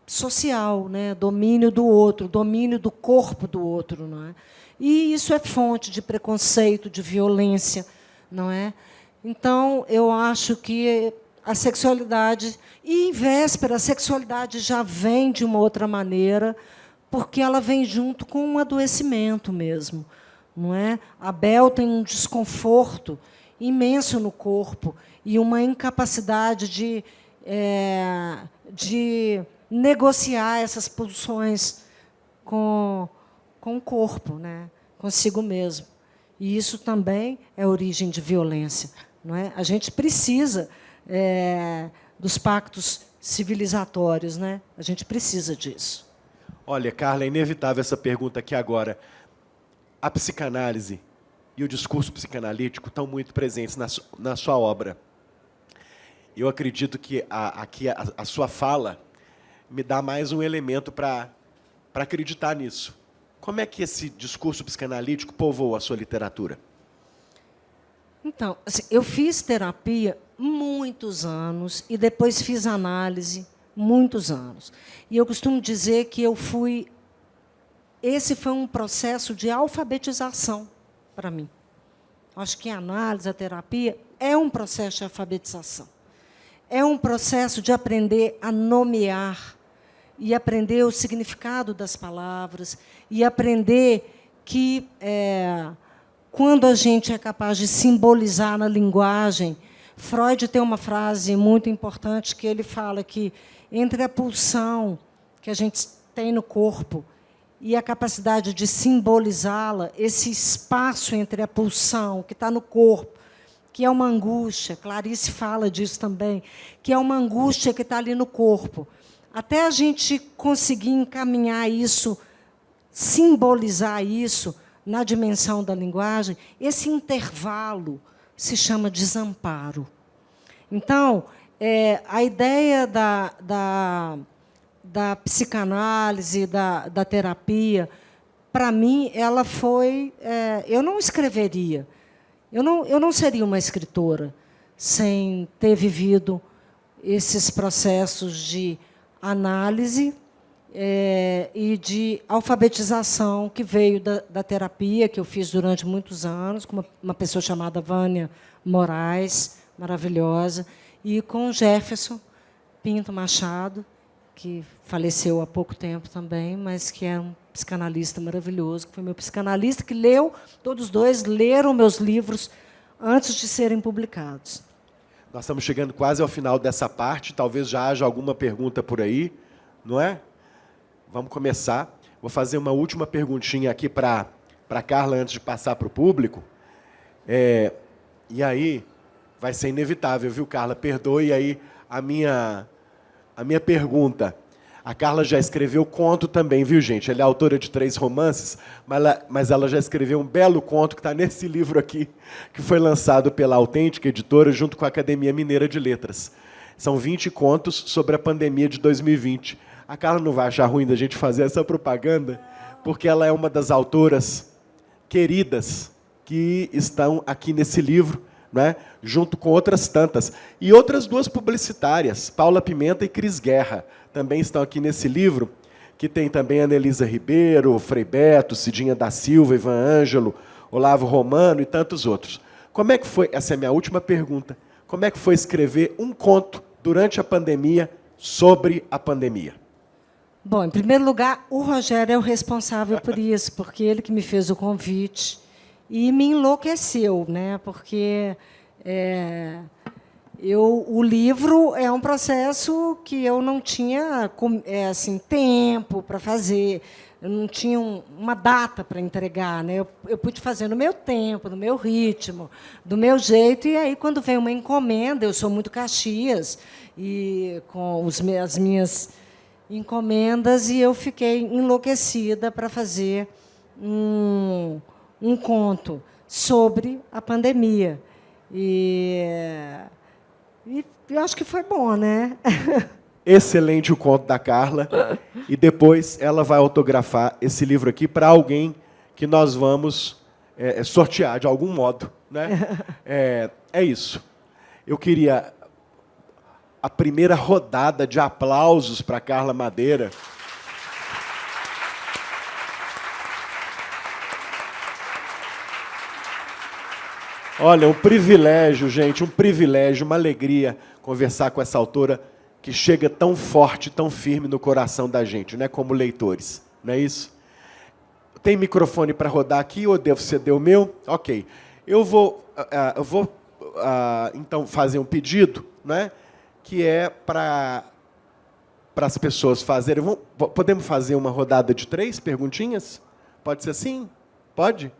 social, né? Domínio do outro, domínio do corpo do outro. Não é? E isso é fonte de preconceito, de violência. Não é? Então, eu acho que a sexualidade, e em véspera, a sexualidade já vem de uma outra maneira, porque ela vem junto com um adoecimento mesmo. Não é? A Bel tem um desconforto imenso no corpo e uma incapacidade de negociar essas pulsões com o corpo, né? Consigo mesmo. E isso também é origem de violência. Não é? A gente precisa dos pactos civilizatórios, né? A gente precisa disso. Olha, Carla, é inevitável essa pergunta aqui agora. A psicanálise e o discurso psicanalítico estão muito presentes na sua obra. Eu acredito que a sua fala me dá mais um elemento para acreditar nisso. Como é que esse discurso psicanalítico povoa a sua literatura? Então, assim, eu fiz terapia muitos anos e depois fiz análise muitos anos. E eu costumo dizer que esse foi um processo de alfabetização para mim. Acho que a análise, a terapia, é um processo de alfabetização. É um processo de aprender a nomear e aprender o significado das palavras e aprender que, quando a gente é capaz de simbolizar na linguagem, Freud tem uma frase muito importante que ele fala que entre a pulsão que a gente tem no corpo e a capacidade de simbolizá-la, esse espaço entre a pulsão que está no corpo, que é uma angústia, Clarice fala disso também, que é uma angústia que está ali no corpo. Até a gente conseguir encaminhar isso, simbolizar isso, na dimensão da linguagem, esse intervalo se chama desamparo. Então, a ideia da psicanálise, da terapia, para mim, ela foi... eu não escreveria, eu não seria uma escritora sem ter vivido esses processos de análise e de alfabetização que veio da terapia, que eu fiz durante muitos anos, com uma pessoa chamada Vânia Moraes, maravilhosa, e com Jefferson Pinto Machado, que faleceu há pouco tempo também, mas que é um psicanalista maravilhoso, que foi meu psicanalista, que todos dois leram meus livros antes de serem publicados. Nós estamos chegando quase ao final dessa parte, talvez já haja alguma pergunta por aí, não é? Vamos começar. Vou fazer uma última perguntinha aqui para a Carla, antes de passar para o público. E aí, vai ser inevitável, viu, Carla? Perdoe aí a minha pergunta. A Carla já escreveu conto também, viu, gente? Ela é autora de 3 romances, mas ela já escreveu um belo conto que está nesse livro aqui, que foi lançado pela Autêntica Editora, junto com a Academia Mineira de Letras. São 20 contos sobre a pandemia de 2020. A Carla não vai achar ruim da gente fazer essa propaganda, porque ela é uma das autoras queridas que estão aqui nesse livro, né? Junto com outras tantas. E outras 2 publicitárias, Paula Pimenta e Cris Guerra, também estão aqui nesse livro, que tem também a Anelisa Ribeiro, Frei Beto, Cidinha da Silva, Ivan Ângelo, Olavo Romano e tantos outros. Como é que foi, essa é a minha última pergunta, como é que foi escrever um conto durante a pandemia sobre a pandemia? Bom, em primeiro lugar, o Rogério é o responsável por isso, porque ele que me fez o convite e me enlouqueceu, né? Porque o livro é um processo que eu não tinha assim, tempo para fazer, eu não tinha uma data para entregar, né? Eu pude fazer no meu tempo, no meu ritmo, do meu jeito, e aí, quando veio uma encomenda, eu sou muito Caxias, e com as minhas encomendas, e eu fiquei enlouquecida para fazer um conto sobre a pandemia. E eu acho que foi bom, né? Excelente o conto da Carla. E depois ela vai autografar esse livro aqui para alguém que nós vamos sortear de algum modo, né? É isso. Eu queria a primeira rodada de aplausos para Carla Madeira. Olha, um privilégio, gente, um privilégio, uma alegria conversar com essa autora que chega tão forte, tão firme no coração da gente, né, como leitores, não é isso? Tem microfone para rodar aqui ou devo ceder o meu? Ok. Eu vou então, fazer um pedido, né, que é para as pessoas fazerem... Podemos fazer uma rodada de 3 perguntinhas? Pode ser assim? Pode?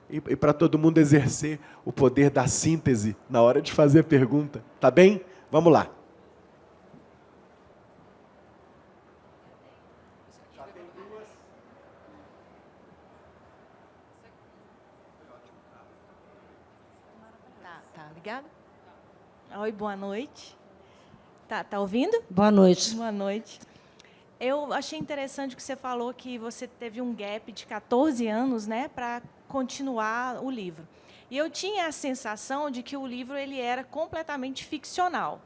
E para todo mundo exercer o poder da síntese na hora de fazer a pergunta. Tá bem? Vamos lá. Já tem 2. Tá ligado? Oi, boa noite. Tá ouvindo? Boa noite. Boa noite. Eu achei interessante que você falou que você teve um gap de 14 anos, né, para continuar o livro. E eu tinha a sensação de que o livro ele era completamente ficcional.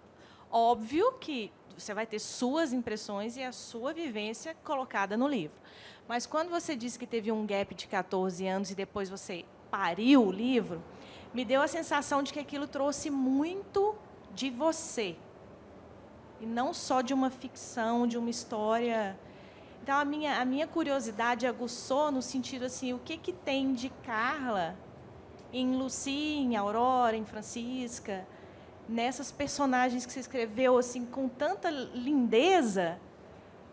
Óbvio que você vai ter suas impressões e a sua vivência colocada no livro. Mas quando você disse que teve um gap de 14 anos e depois você pariu o livro, me deu a sensação de que aquilo trouxe muito de você. E não só de uma ficção, de uma história. Então, a minha curiosidade aguçou no sentido assim, o que tem de Carla em Lucy, em Aurora, em Francisca, nessas personagens que você escreveu assim, com tanta lindeza,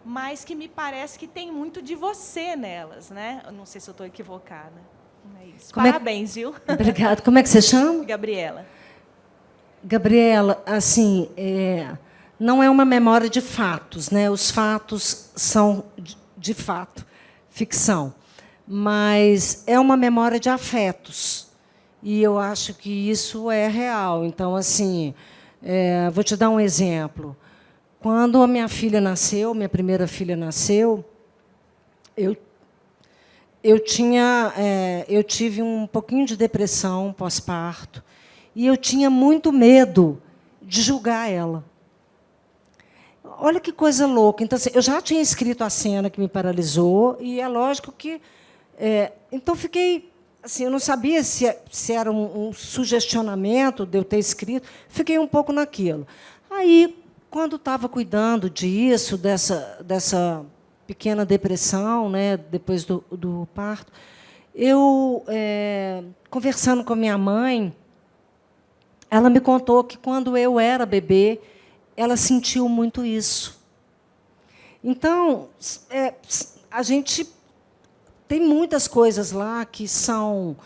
mas que me parece que tem muito de você nelas, né? Eu não sei se eu estou equivocada. É isso. Parabéns, viu? Obrigada. Como é que você chama? Gabriela. Gabriela, assim, não é uma memória de fatos, né? Os fatos são, de fato, ficção. mas é uma memória de afetos. E eu acho que isso é real. Então, assim, vou te dar um exemplo. Quando a minha filha nasceu, minha primeira filha nasceu, eu tive um pouquinho de depressão pós-parto e eu tinha muito medo de julgar ela. Olha que coisa louca. Então, assim, eu já tinha escrito a cena que me paralisou e é lógico que... então, fiquei... Assim, eu não sabia se era um sugestionamento de eu ter escrito, fiquei um pouco naquilo. Aí, quando estava cuidando disso, dessa pequena depressão, né, depois do parto, eu, conversando com a minha mãe, ela me contou que, quando eu era bebê, ela sentiu muito isso. Então, a gente tem muitas coisas lá que são,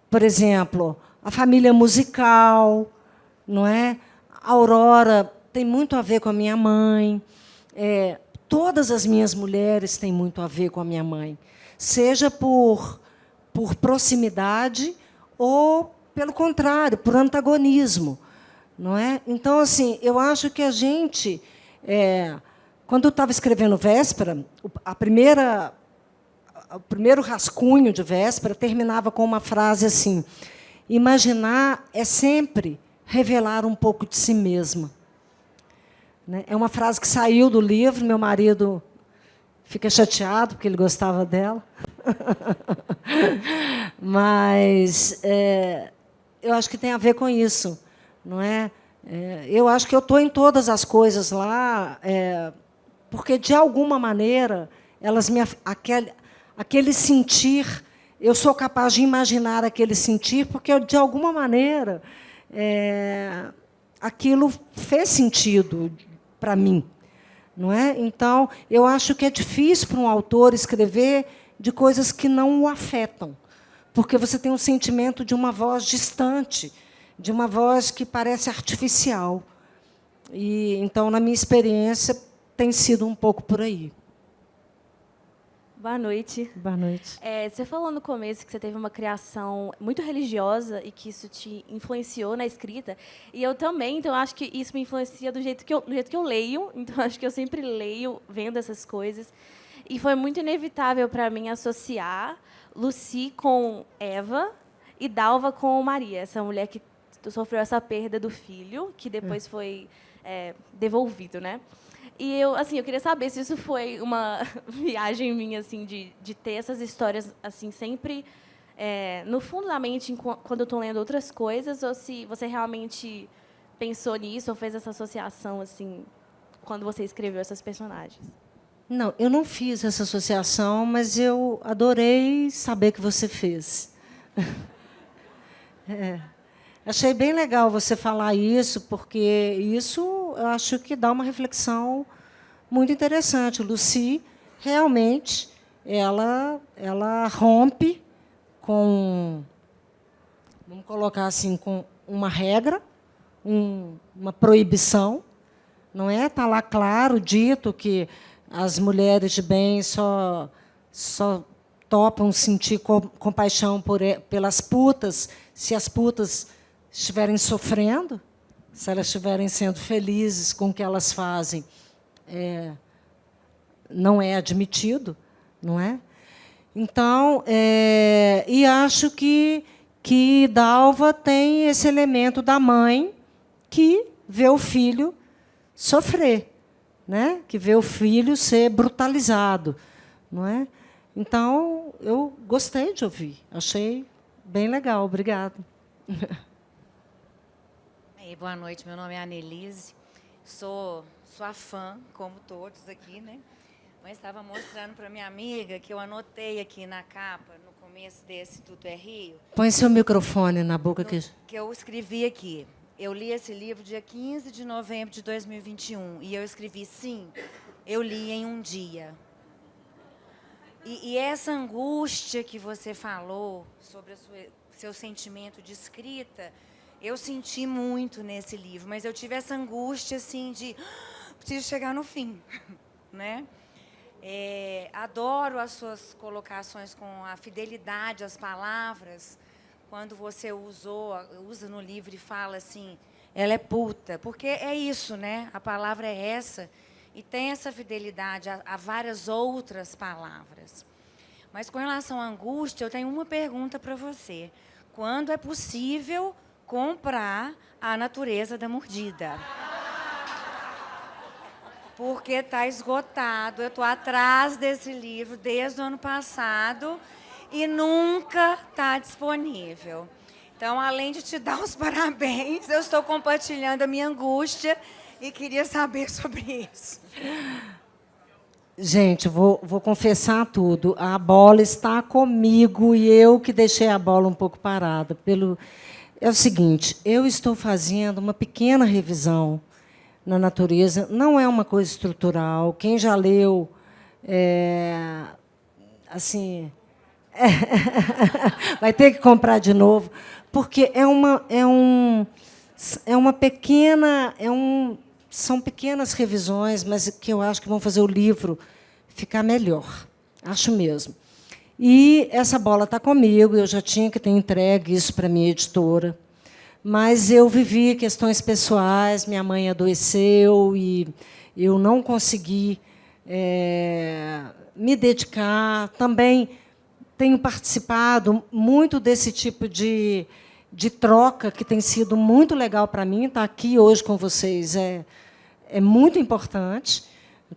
por exemplo, a família musical, não é? A Aurora tem muito a ver com a minha mãe. Todas as minhas mulheres têm muito a ver com a minha mãe, seja por proximidade ou, pelo contrário, por antagonismo. Não é? Então, assim, eu acho que a gente... quando eu estava escrevendo Véspera, o primeiro rascunho de Véspera terminava com uma frase assim: imaginar é sempre revelar um pouco de si mesma. Né? É uma frase que saiu do livro, meu marido fica chateado, porque ele gostava dela. Mas eu acho que tem a ver com isso. Não é? Eu acho que eu estou em todas as coisas lá, porque, de alguma maneira, aquele sentir, eu sou capaz de imaginar aquele sentir, porque, de alguma maneira, aquilo fez sentido para mim. Não é? Então, eu acho que é difícil para um autor escrever de coisas que não o afetam, porque você tem um sentimento de uma voz distante, de uma voz que parece artificial. E, então, na minha experiência, tem sido um pouco por aí. Boa noite. Boa noite. Você falou no começo que você teve uma criação muito religiosa e que isso te influenciou na escrita. E eu também, então acho que isso me influencia do jeito que eu leio. Então acho que eu sempre leio vendo essas coisas. E foi muito inevitável para mim associar Lucy com Eva e Dalva com Maria, essa mulher que sofreu essa perda do filho, que depois foi devolvido, né? E eu queria saber se isso foi uma viagem minha, assim, de ter essas histórias assim sempre no fundo da mente quando eu estou lendo outras coisas, ou se você realmente pensou nisso ou fez essa associação assim quando você escreveu essas personagens. Não, eu não fiz essa associação, mas eu adorei saber que você fez. Achei bem legal você falar isso, porque isso eu acho que dá uma reflexão muito interessante. Lucy, realmente, ela rompe com, vamos colocar assim, com uma regra, uma proibição. Não é? Está lá claro, dito, que as mulheres de bem só topam sentir compaixão pelas putas se as putas estiverem sofrendo, se elas estiverem sendo felizes com o que elas fazem, não é admitido, não é? Então, e acho que Dalva tem esse elemento da mãe que vê o filho sofrer, né? Que vê o filho ser brutalizado, não é? Então, eu gostei de ouvir, achei bem legal, obrigada. Boa noite, meu nome é Anelise, sou sua fã, como todos aqui, né? Mas estava mostrando para minha amiga que eu anotei aqui na capa, no começo desse Tudo é Rio. Põe seu microfone na boca. Que eu escrevi aqui. Eu li esse livro dia 15 de novembro de 2021, e eu escrevi, sim, eu li em um dia. E essa angústia que você falou sobre o seu sentimento de escrita, eu senti muito nesse livro, mas eu tive essa angústia assim de preciso chegar no fim, né? Adoro as suas colocações com a fidelidade às palavras. Quando você usa no livro e fala assim, ela é puta, porque é isso, né? A palavra é essa, e tem essa fidelidade a várias outras palavras. Mas com relação à angústia, eu tenho uma pergunta para você. Quando é possível comprar A Natureza da Mordida? Porque está esgotado. Eu estou atrás desse livro desde o ano passado e nunca está disponível. Então, além de te dar os parabéns, eu estou compartilhando a minha angústia e queria saber sobre isso. Gente, vou confessar tudo. A bola está comigo e eu que deixei a bola um pouco parada. É o seguinte, eu estou fazendo uma pequena revisão na natureza. Não é uma coisa estrutural. Quem já leu, assim, vai ter que comprar de novo, porque são pequenas revisões, mas que eu acho que vão fazer o livro ficar melhor. Acho mesmo. E essa bola está comigo, eu já tinha que ter entregue isso para a minha editora, mas eu vivi questões pessoais, minha mãe adoeceu e eu não consegui me dedicar. Também tenho participado muito desse tipo de troca, que tem sido muito legal para mim. Estar aqui hoje com vocês é muito importante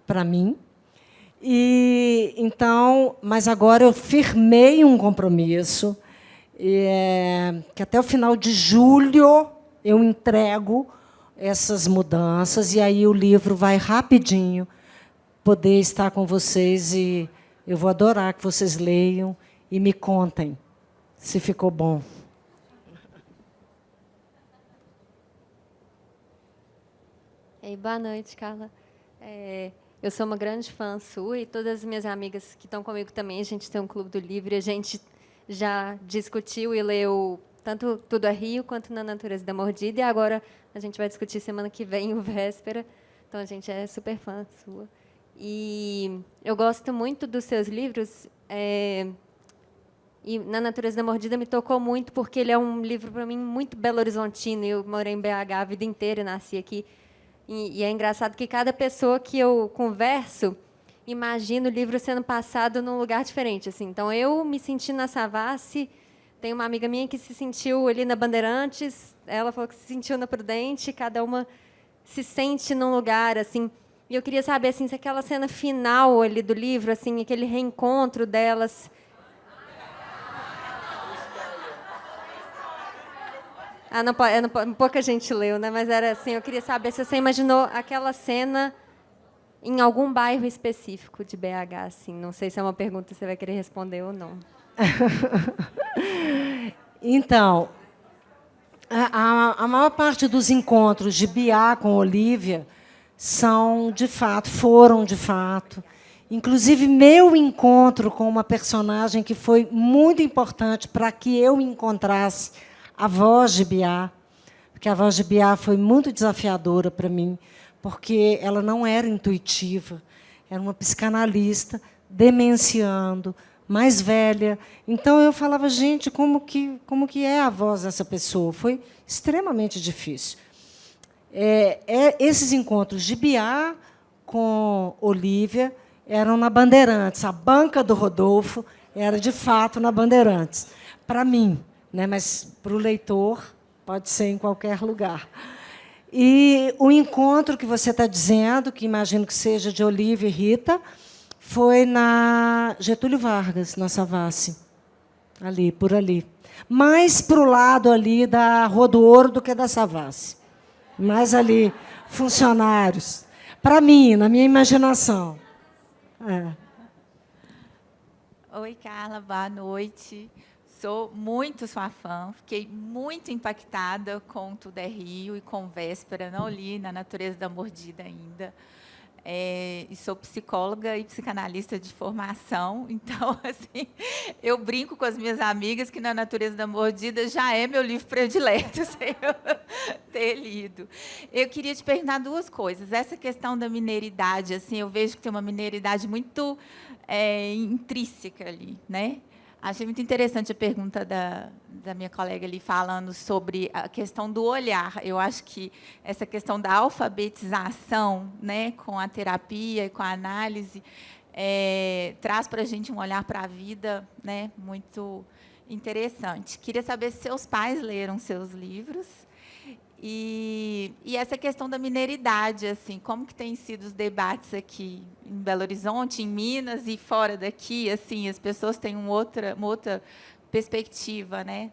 para mim. Então, mas agora eu firmei um compromisso, que até o final de julho eu entrego essas mudanças, e aí o livro vai rapidinho poder estar com vocês, e eu vou adorar que vocês leiam e me contem se ficou bom. Ei, boa noite, Carla. Eu sou uma grande fã sua e todas as minhas amigas que estão comigo também. A gente tem um clube do livro e a gente já discutiu e leu tanto Tudo é Rio quanto Na Natureza da Mordida. E agora a gente vai discutir semana que vem o Véspera. Então, a gente é super fã sua. E eu gosto muito dos seus livros. E Na Natureza da Mordida me tocou muito porque ele é um livro, para mim, muito belo-horizontino. Eu morei em BH a vida inteira e nasci aqui. E é engraçado que cada pessoa que eu converso imagina o livro sendo passado num lugar diferente. Assim. Então, eu me senti na Savassi, tem uma amiga minha que se sentiu ali na Bandeirantes, ela falou que se sentiu na Prudente, cada uma se sente num lugar. Assim. E eu queria saber assim, se aquela cena final ali do livro, assim, aquele reencontro delas... pouca gente leu, né? Mas era assim, eu queria saber se você imaginou aquela cena em algum bairro específico de BH, assim. Não sei se é uma pergunta que você vai querer responder ou não. Então, a maior parte dos encontros de Biá com Olívia foram de fato. Inclusive, meu encontro com uma personagem que foi muito importante para que eu encontrasse a voz de Biá, porque a voz de Biá foi muito desafiadora para mim, porque ela não era intuitiva, era uma psicanalista, demenciando, mais velha. Então, eu falava, gente, como que é a voz dessa pessoa? Foi extremamente difícil. Esses encontros de Biá com Olívia eram na Bandeirantes. A banca do Rodolfo era, de fato, na Bandeirantes, para mim. Né, mas para o leitor pode ser em qualquer lugar. E o encontro que você está dizendo, que imagino que seja de Olívia e Rita, foi na Getúlio Vargas, na Savassi, por ali. Mais para o lado ali da Rua do Ouro do que da Savassi. Mais ali, funcionários. Para mim, na minha imaginação. Oi, Carla, boa noite. Sou muito sua fã, fiquei muito impactada com Tudo é Rio e com Véspera, não li Na Natureza da Mordida ainda. E sou psicóloga e psicanalista de formação, então, assim, eu brinco com as minhas amigas que Na Natureza da Mordida já é meu livro predileto, sem eu ter lido. Eu queria te perguntar duas coisas. Essa questão da mineiridade, assim, eu vejo que tem uma mineiridade muito intrínseca ali, né? Achei muito interessante a pergunta da minha colega ali, falando sobre a questão do olhar. Eu acho que essa questão da alfabetização, né, com a terapia e com a análise, traz para a gente um olhar para a vida, né, muito interessante. Queria saber se seus pais leram seus livros. E essa questão da mineiridade, assim, como que têm sido os debates aqui em Belo Horizonte, em Minas e fora daqui, assim, as pessoas têm uma outra perspectiva, né?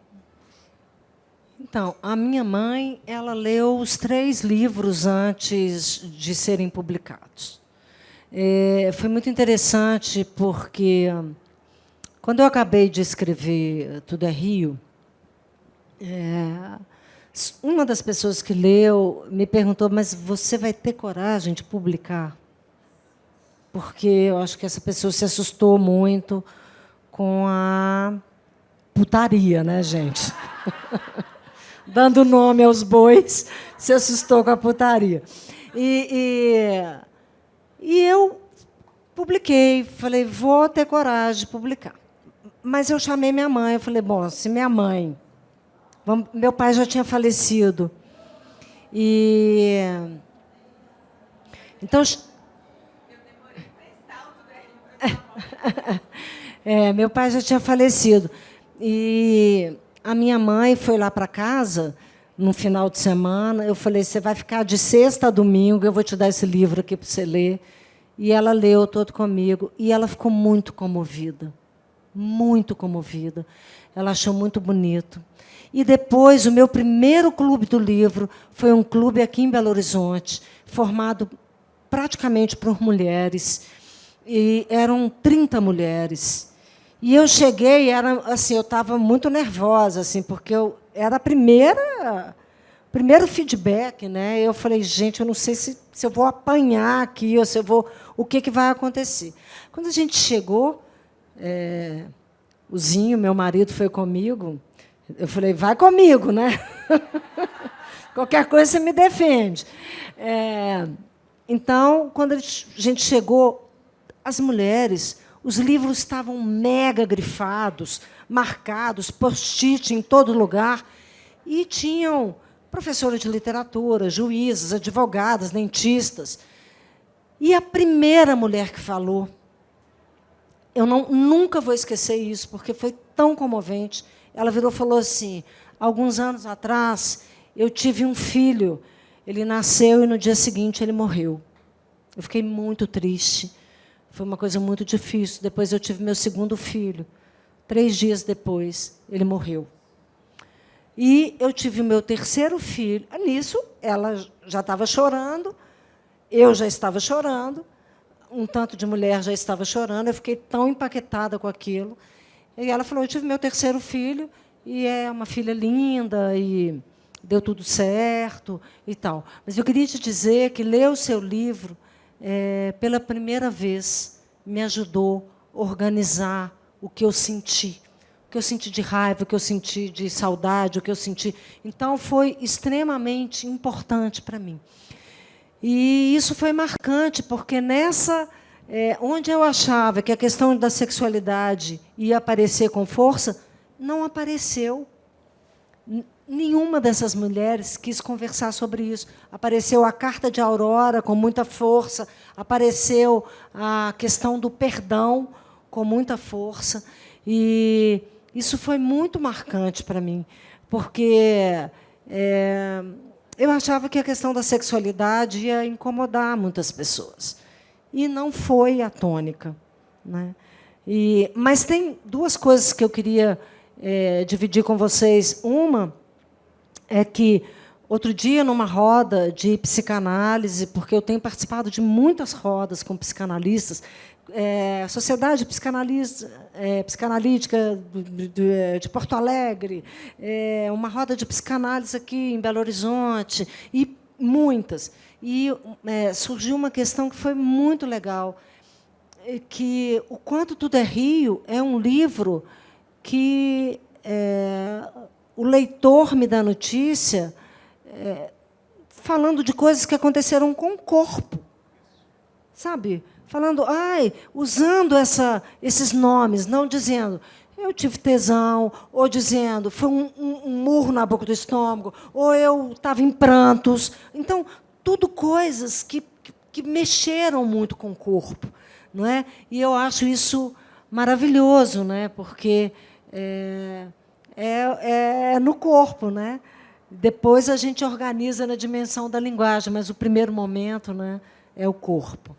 Então, a minha mãe, ela leu os 3 livros antes de serem publicados. Foi muito interessante, porque, quando eu acabei de escrever Tudo é Rio, uma das pessoas que leu me perguntou, mas você vai ter coragem de publicar? Porque eu acho que essa pessoa se assustou muito com a putaria, né, gente? Dando nome aos bois, se assustou com a putaria. E eu publiquei, falei, vou ter coragem de publicar. Mas eu chamei minha mãe, eu falei, bom, se minha mãe... Meu pai já tinha falecido. Então, meu pai já tinha falecido. E a minha mãe foi lá para casa, no final de semana. Eu falei, você vai ficar de sexta a domingo, eu vou te dar esse livro aqui para você ler. E ela leu todo comigo. E ela ficou muito comovida. Muito comovida. Ela achou muito bonito. E depois, o meu primeiro clube do livro foi um clube aqui em Belo Horizonte, formado praticamente por mulheres. E eram 30 mulheres. E eu cheguei, assim, eu estava muito nervosa, assim, porque era primeiro feedback, né? Eu falei, gente, eu não sei se eu vou apanhar aqui, ou se eu vou, o que vai acontecer. Quando a gente chegou, o Zinho, meu marido, foi comigo. Eu falei, vai comigo, né? Qualquer coisa você me defende. Então, quando a gente chegou, as mulheres, os livros estavam mega grifados, marcados, post-it em todo lugar, e tinham professora de literatura, juízes, advogadas, dentistas. E a primeira mulher que falou, eu nunca vou esquecer isso, porque foi tão comovente. Ela virou e falou assim, alguns anos atrás, eu tive um filho, ele nasceu e, no dia seguinte, ele morreu. Eu fiquei muito triste. Foi uma coisa muito difícil. Depois, eu tive meu segundo filho. 3 dias depois, ele morreu. E eu tive o meu terceiro filho. Nisso, ela já estava chorando, eu já estava chorando, um tanto de mulher já estava chorando. Eu fiquei tão empaquetada com aquilo. E ela falou, eu tive meu terceiro filho, e é uma filha linda, e deu tudo certo e tal. Mas eu queria te dizer que ler o seu livro, pela primeira vez, me ajudou a organizar o que eu senti. O que eu senti de raiva, o que eu senti de saudade, o que eu senti. Então, foi extremamente importante para mim. E isso foi marcante, porque onde eu achava que a questão da sexualidade ia aparecer com força, não apareceu. Nenhuma dessas mulheres quis conversar sobre isso. Apareceu a Carta de Aurora, com muita força, apareceu a questão do perdão, com muita força. E isso foi muito marcante para mim, porque eu achava que a questão da sexualidade ia incomodar muitas pessoas. E não foi a tônica, né? Mas tem 2 coisas que eu queria dividir com vocês. Uma é que, outro dia, numa roda de psicanálise, porque eu tenho participado de muitas rodas com psicanalistas, Sociedade Psicanalítica de Porto Alegre, uma roda de psicanálise aqui em Belo Horizonte, e muitas. E surgiu uma questão que foi muito legal, que O Quanto Tudo é Rio é um livro que o leitor me dá notícia falando de coisas que aconteceram com o corpo, sabe? Falando, usando esses nomes, não dizendo eu tive tesão, ou dizendo foi um murro na boca do estômago, ou eu estava em prantos. Então, tudo coisas que mexeram muito com o corpo, não é? E eu acho isso maravilhoso, né? Porque é no corpo, né? Depois a gente organiza na dimensão da linguagem, mas o primeiro momento, né, é o corpo.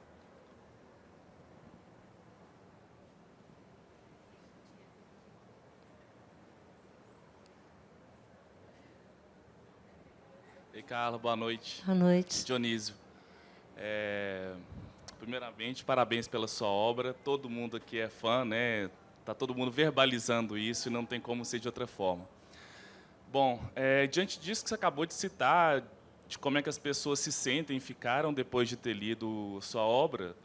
Ei, Carla, boa noite. Boa noite. Dionísio. Primeiramente, parabéns pela sua obra. Todo mundo aqui é fã, né? Está todo mundo verbalizando isso e não tem como ser de outra forma. Bom, diante disso que você acabou de citar, de como é que as pessoas se sentem e ficaram depois de ter lido sua obra,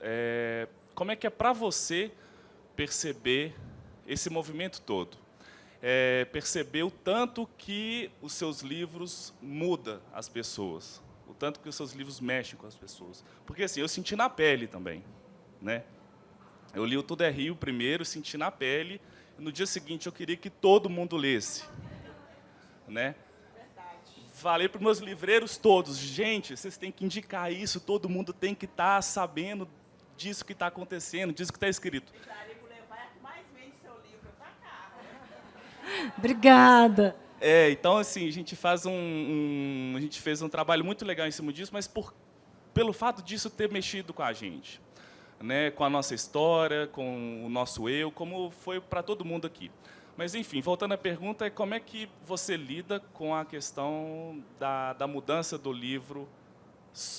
como é que é para você perceber esse movimento todo? Perceber o tanto que os seus livros mudam as pessoas, o tanto que os seus livros mexem com as pessoas. Porque assim, eu senti na pele também, né? Eu li o Tudo é Rio primeiro, senti na pele, e no dia seguinte eu queria que todo mundo lesse, né? Falei para os meus livreiros todos, gente, vocês têm que indicar isso, todo mundo tem que estar sabendo disso que está acontecendo, disso que está escrito. Obrigada. Então, assim, a gente fez um trabalho muito legal em cima disso, mas pelo fato disso ter mexido com a gente, né, com a nossa história, com o nosso eu, como foi para todo mundo aqui. Mas, enfim, voltando à pergunta, como é que você lida com a questão da mudança do livro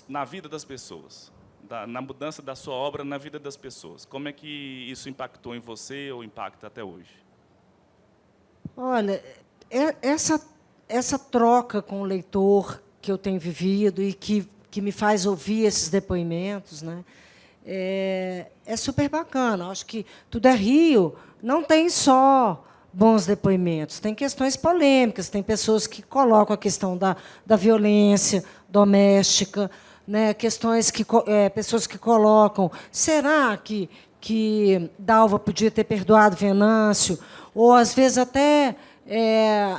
na vida das pessoas, na mudança da sua obra na vida das pessoas? Como é que isso impactou em você ou impacta até hoje? Olha, essa troca com o leitor que eu tenho vivido e que me faz ouvir esses depoimentos, né, é super bacana. Acho que Tudo é Rio não tem só bons depoimentos, tem questões polêmicas, tem pessoas que colocam a questão da violência doméstica, né, questões pessoas que colocam, será que Dalva podia ter perdoado Venâncio? Ou, às vezes, até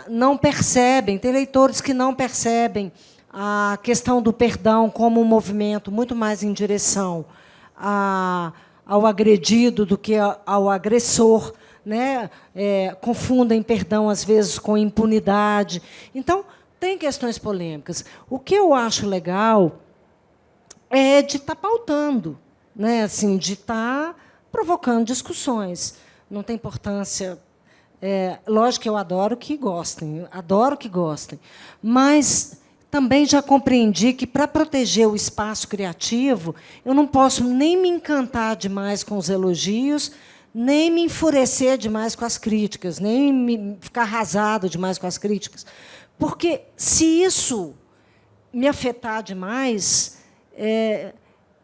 não percebem, tem leitores que não percebem a questão do perdão como um movimento muito mais em direção ao agredido do que ao agressor, né? Confundem perdão, às vezes, com impunidade. Então, tem questões polêmicas. O que eu acho legal é de estar pautando, né? Assim, de estar provocando discussões. Não tem importância. Lógico que eu adoro que gostem, mas também já compreendi que, para proteger o espaço criativo, eu não posso nem me encantar demais com os elogios, nem me enfurecer demais com as críticas, nem ficar arrasado demais com as críticas. Porque, se isso me afetar demais,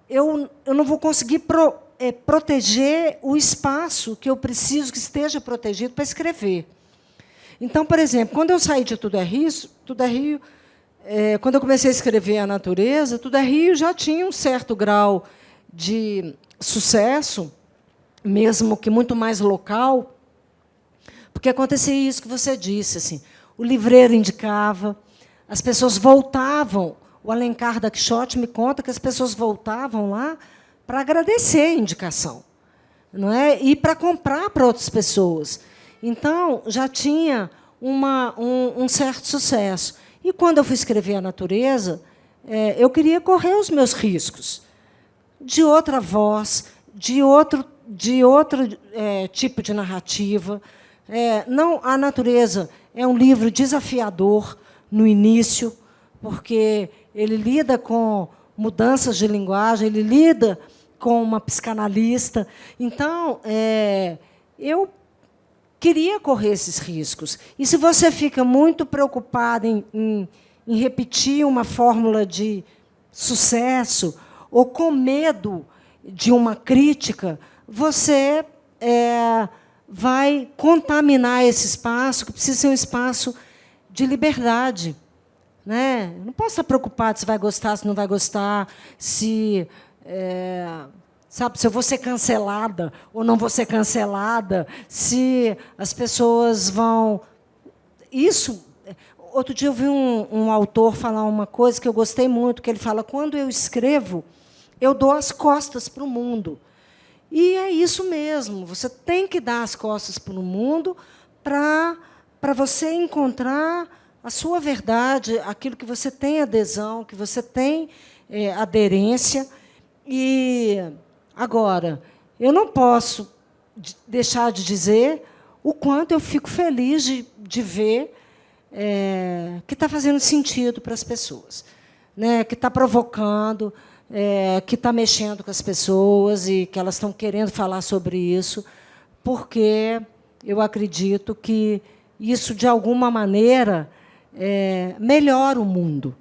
eu não vou conseguir proteger o espaço que eu preciso que esteja protegido para escrever. Então, por exemplo, quando eu saí de Tudo é Rio, quando eu comecei a escrever A Natureza, Tudo é Rio já tinha um certo grau de sucesso, mesmo que muito mais local, porque acontecia isso que você disse, assim, o livreiro indicava, as pessoas voltavam, o Alencar da Quixote me conta que as pessoas voltavam lá para agradecer a indicação, não é? E para comprar para outras pessoas. Então, já tinha um certo sucesso. E, quando eu fui escrever A Natureza, eu queria correr os meus riscos, de outra voz, de outro tipo de narrativa. Não, A Natureza é um livro desafiador no início, porque ele lida com mudanças de linguagem, ele lida com uma psicanalista. Então, eu queria correr esses riscos. E, se você fica muito preocupado em em repetir uma fórmula de sucesso, ou com medo de uma crítica, você vai contaminar esse espaço, que precisa ser um espaço de liberdade. Né? Eu não posso estar preocupado se vai gostar, se não vai gostar, se eu vou ser cancelada ou não vou ser cancelada, se as pessoas vão... Isso... Outro dia eu vi um autor falar uma coisa que eu gostei muito, que ele fala, quando eu escrevo, eu dou as costas para o mundo. E é isso mesmo, você tem que dar as costas para o mundo para você encontrar a sua verdade, aquilo que você tem adesão, que você tem aderência. E, agora, eu não posso deixar de dizer o quanto eu fico feliz de ver que está fazendo sentido para as pessoas, né? Que está provocando, que está mexendo com as pessoas e que elas estão querendo falar sobre isso, porque eu acredito que isso, de alguma maneira, melhora o mundo,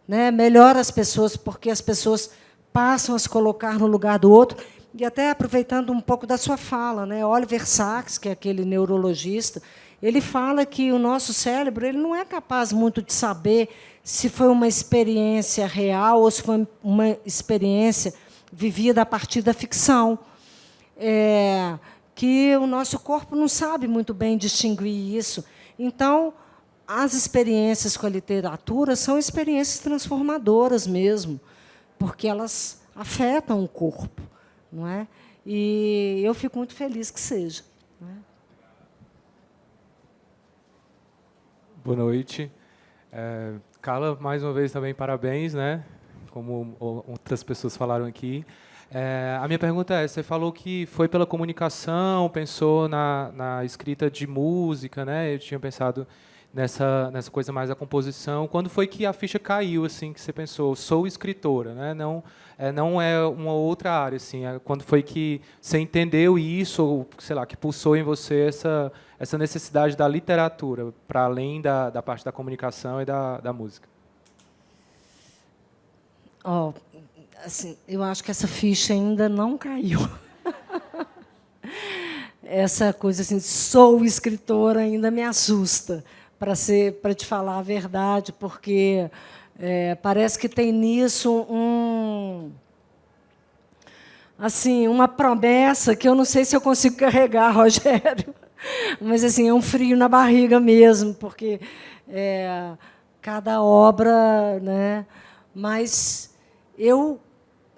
né? Melhora as pessoas, porque as pessoas passam a se colocar no lugar do outro. E até aproveitando um pouco da sua fala, né? Oliver Sacks, que é aquele neurologista, ele fala que o nosso cérebro ele não é capaz muito de saber se foi uma experiência real ou se foi uma experiência vivida a partir da ficção. Que o nosso corpo não sabe muito bem distinguir isso. Então, as experiências com a literatura são experiências transformadoras mesmo, porque elas afetam o corpo, não é? E eu fico muito feliz que seja. Não é? Boa noite. Carla, mais uma vez também parabéns, né? Como outras pessoas falaram aqui. A minha pergunta é, você falou que foi pela comunicação, pensou na escrita de música, né? Eu tinha pensado nessa coisa mais da composição. Quando foi que a ficha caiu, assim, que você pensou, sou escritora, né? Não é uma outra área, assim. Quando foi que você entendeu isso, ou, sei lá, que pulsou em você essa necessidade da literatura, para além da parte da comunicação e da música? Assim, eu acho que essa ficha ainda não caiu. Essa coisa assim, sou escritora, ainda me assusta, para te falar a verdade, porque parece que tem nisso uma promessa que eu não sei se eu consigo carregar, Rogério. Mas assim, é um frio na barriga mesmo, porque cada obra, né? Mas eu,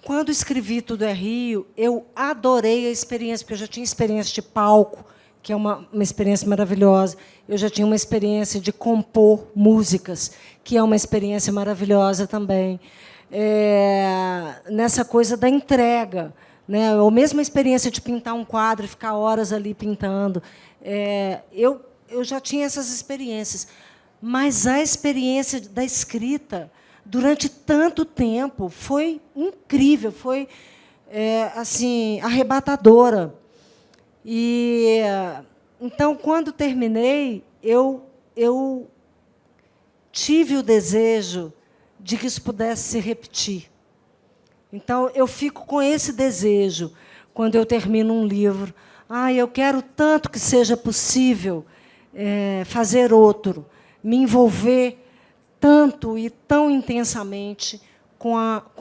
quando escrevi Tudo é Rio, eu adorei a experiência, porque eu já tinha experiência de palco, que é uma experiência maravilhosa. Eu já tinha uma experiência de compor músicas, que é uma experiência maravilhosa também. Nessa coisa da entrega, né? Ou mesmo a experiência de pintar um quadro e ficar horas ali pintando. Eu já tinha essas experiências, mas a experiência da escrita, durante tanto tempo, foi incrível, foi assim, arrebatadora. E, então, quando terminei, eu tive o desejo de que isso pudesse se repetir. Então, eu fico com esse desejo quando eu termino um livro. Eu quero tanto que seja possível fazer outro, me envolver tanto e tão intensamente com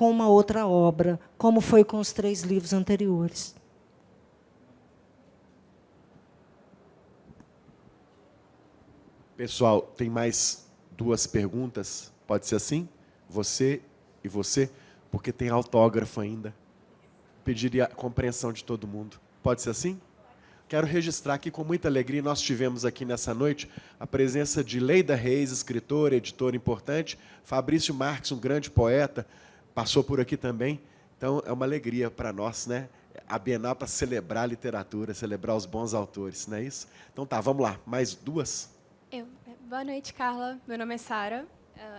uma outra obra, como foi com os 3 livros anteriores. Pessoal, tem mais 2 perguntas? Pode ser assim? Você e você? Porque tem autógrafo ainda. Pediria a compreensão de todo mundo. Pode ser assim? Quero registrar aqui com muita alegria, nós tivemos aqui nessa noite a presença de Leida Reis, escritora, editora importante, Fabrício Marques, um grande poeta, passou por aqui também. Então, é uma alegria para nós, né? A Bienal para celebrar a literatura, celebrar os bons autores, não é isso? Então tá, vamos lá, mais 2. Boa noite, Carla. Meu nome é Sara.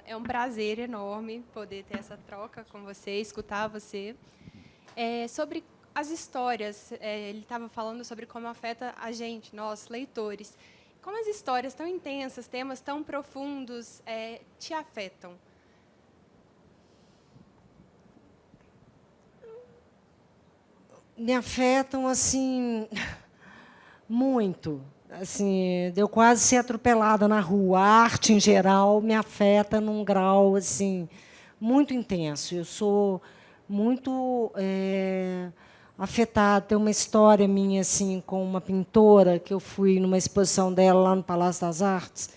É um prazer enorme poder ter essa troca com você, escutar você. Sobre as histórias, ele estava falando sobre como afeta a gente, nós, leitores. como as histórias tão intensas, temas tão profundos, te afetam? Me afetam, assim, muito. Assim, de eu quase ser atropelada na rua. A arte, em geral, me afeta num grau assim, muito intenso. Eu sou muito afetada. Tem uma história minha assim, com uma pintora, que eu fui numa exposição dela lá no Palácio das Artes.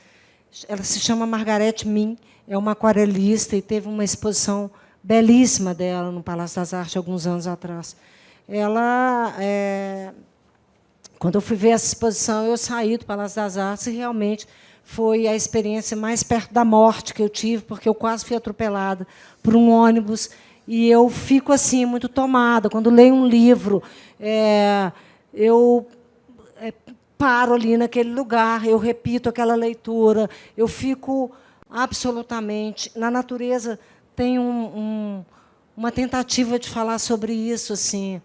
Ela se chama Margarete Min, é uma aquarelista, e teve uma exposição belíssima dela no Palácio das Artes, alguns anos atrás. Ela... Quando eu fui ver essa exposição, eu saí do Palácio das Artes e realmente foi a experiência mais perto da morte que eu tive, porque eu quase fui atropelada por um ônibus e eu fico assim muito tomada. Quando leio um livro, eu paro ali naquele lugar, eu repito aquela leitura, eu fico absolutamente... Na natureza tem uma tentativa de falar sobre isso, assim,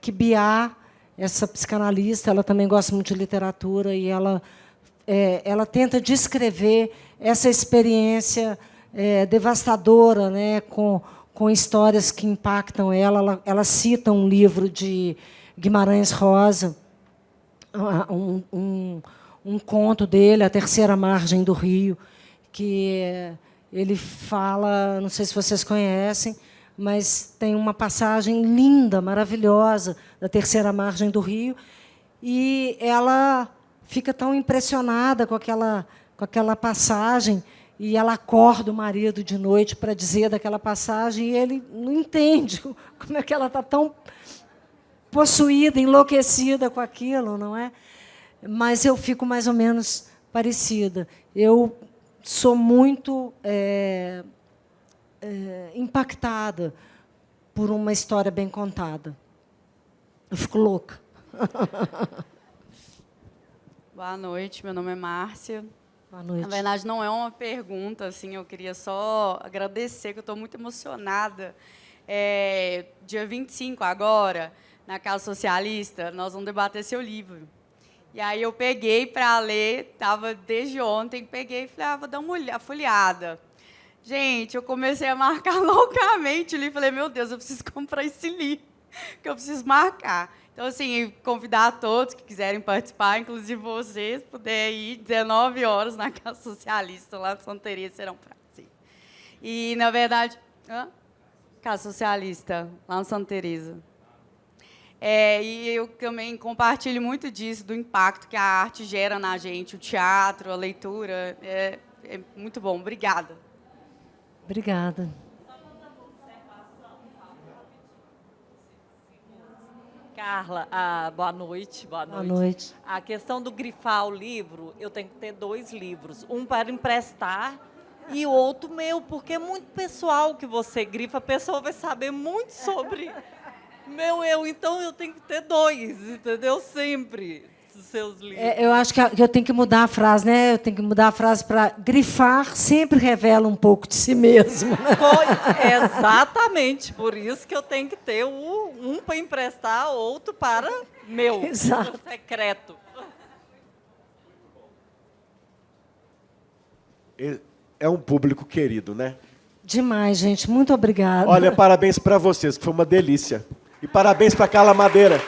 que Biá, essa psicanalista, ela também gosta muito de literatura e ela tenta descrever essa experiência devastadora, né, com histórias que impactam ela. Ela cita um livro de Guimarães Rosa, um conto dele, A Terceira Margem do Rio, que ele fala, não sei se vocês conhecem, mas tem uma passagem linda, maravilhosa, da Terceira Margem do Rio, e ela fica tão impressionada com aquela passagem, e ela acorda o marido de noite para dizer daquela passagem, e ele não entende como é que ela está tão possuída, enlouquecida com aquilo, não é? Mas eu fico mais ou menos parecida. Eu sou muito... impactada por uma história bem contada. Eu fico louca. Boa noite, meu nome é Márcia. Boa noite. Na verdade, não é uma pergunta, assim, eu queria só agradecer, que eu estou muito emocionada. Dia 25, agora, na Casa Socialista, nós vamos debater seu livro. E aí eu peguei para ler, estava desde ontem, peguei e falei, vou dar uma folheada. Gente, eu comecei a marcar loucamente ali. Falei, meu Deus, eu preciso comprar esse livro, que eu preciso marcar. Então, assim, convidar a todos que quiserem participar, inclusive vocês, puderem ir 19 horas na Casa Socialista, lá de Santa Teresa, será um prazer. E, na verdade... Casa Socialista, lá no Santa Teresa. E eu também compartilho muito disso, do impacto que a arte gera na gente, o teatro, a leitura. É muito bom. Obrigada. Obrigada. Carla, boa noite. Boa noite. A questão do grifar o livro, eu tenho que ter 2 livros. Um para emprestar e outro meu, porque é muito pessoal que você grifa, a pessoa vai saber muito sobre então eu tenho que ter 2, entendeu? Sempre. Seus livros. Eu acho que eu tenho que mudar a frase, né? Eu tenho que mudar a frase para grifar sempre revela um pouco de si mesmo. Né? Exatamente, por isso que eu tenho que ter um para emprestar, outro para meu secreto. É um público querido, né? Demais, gente. Muito obrigada. Olha, parabéns para vocês, que foi uma delícia. E parabéns para Carla Madeira.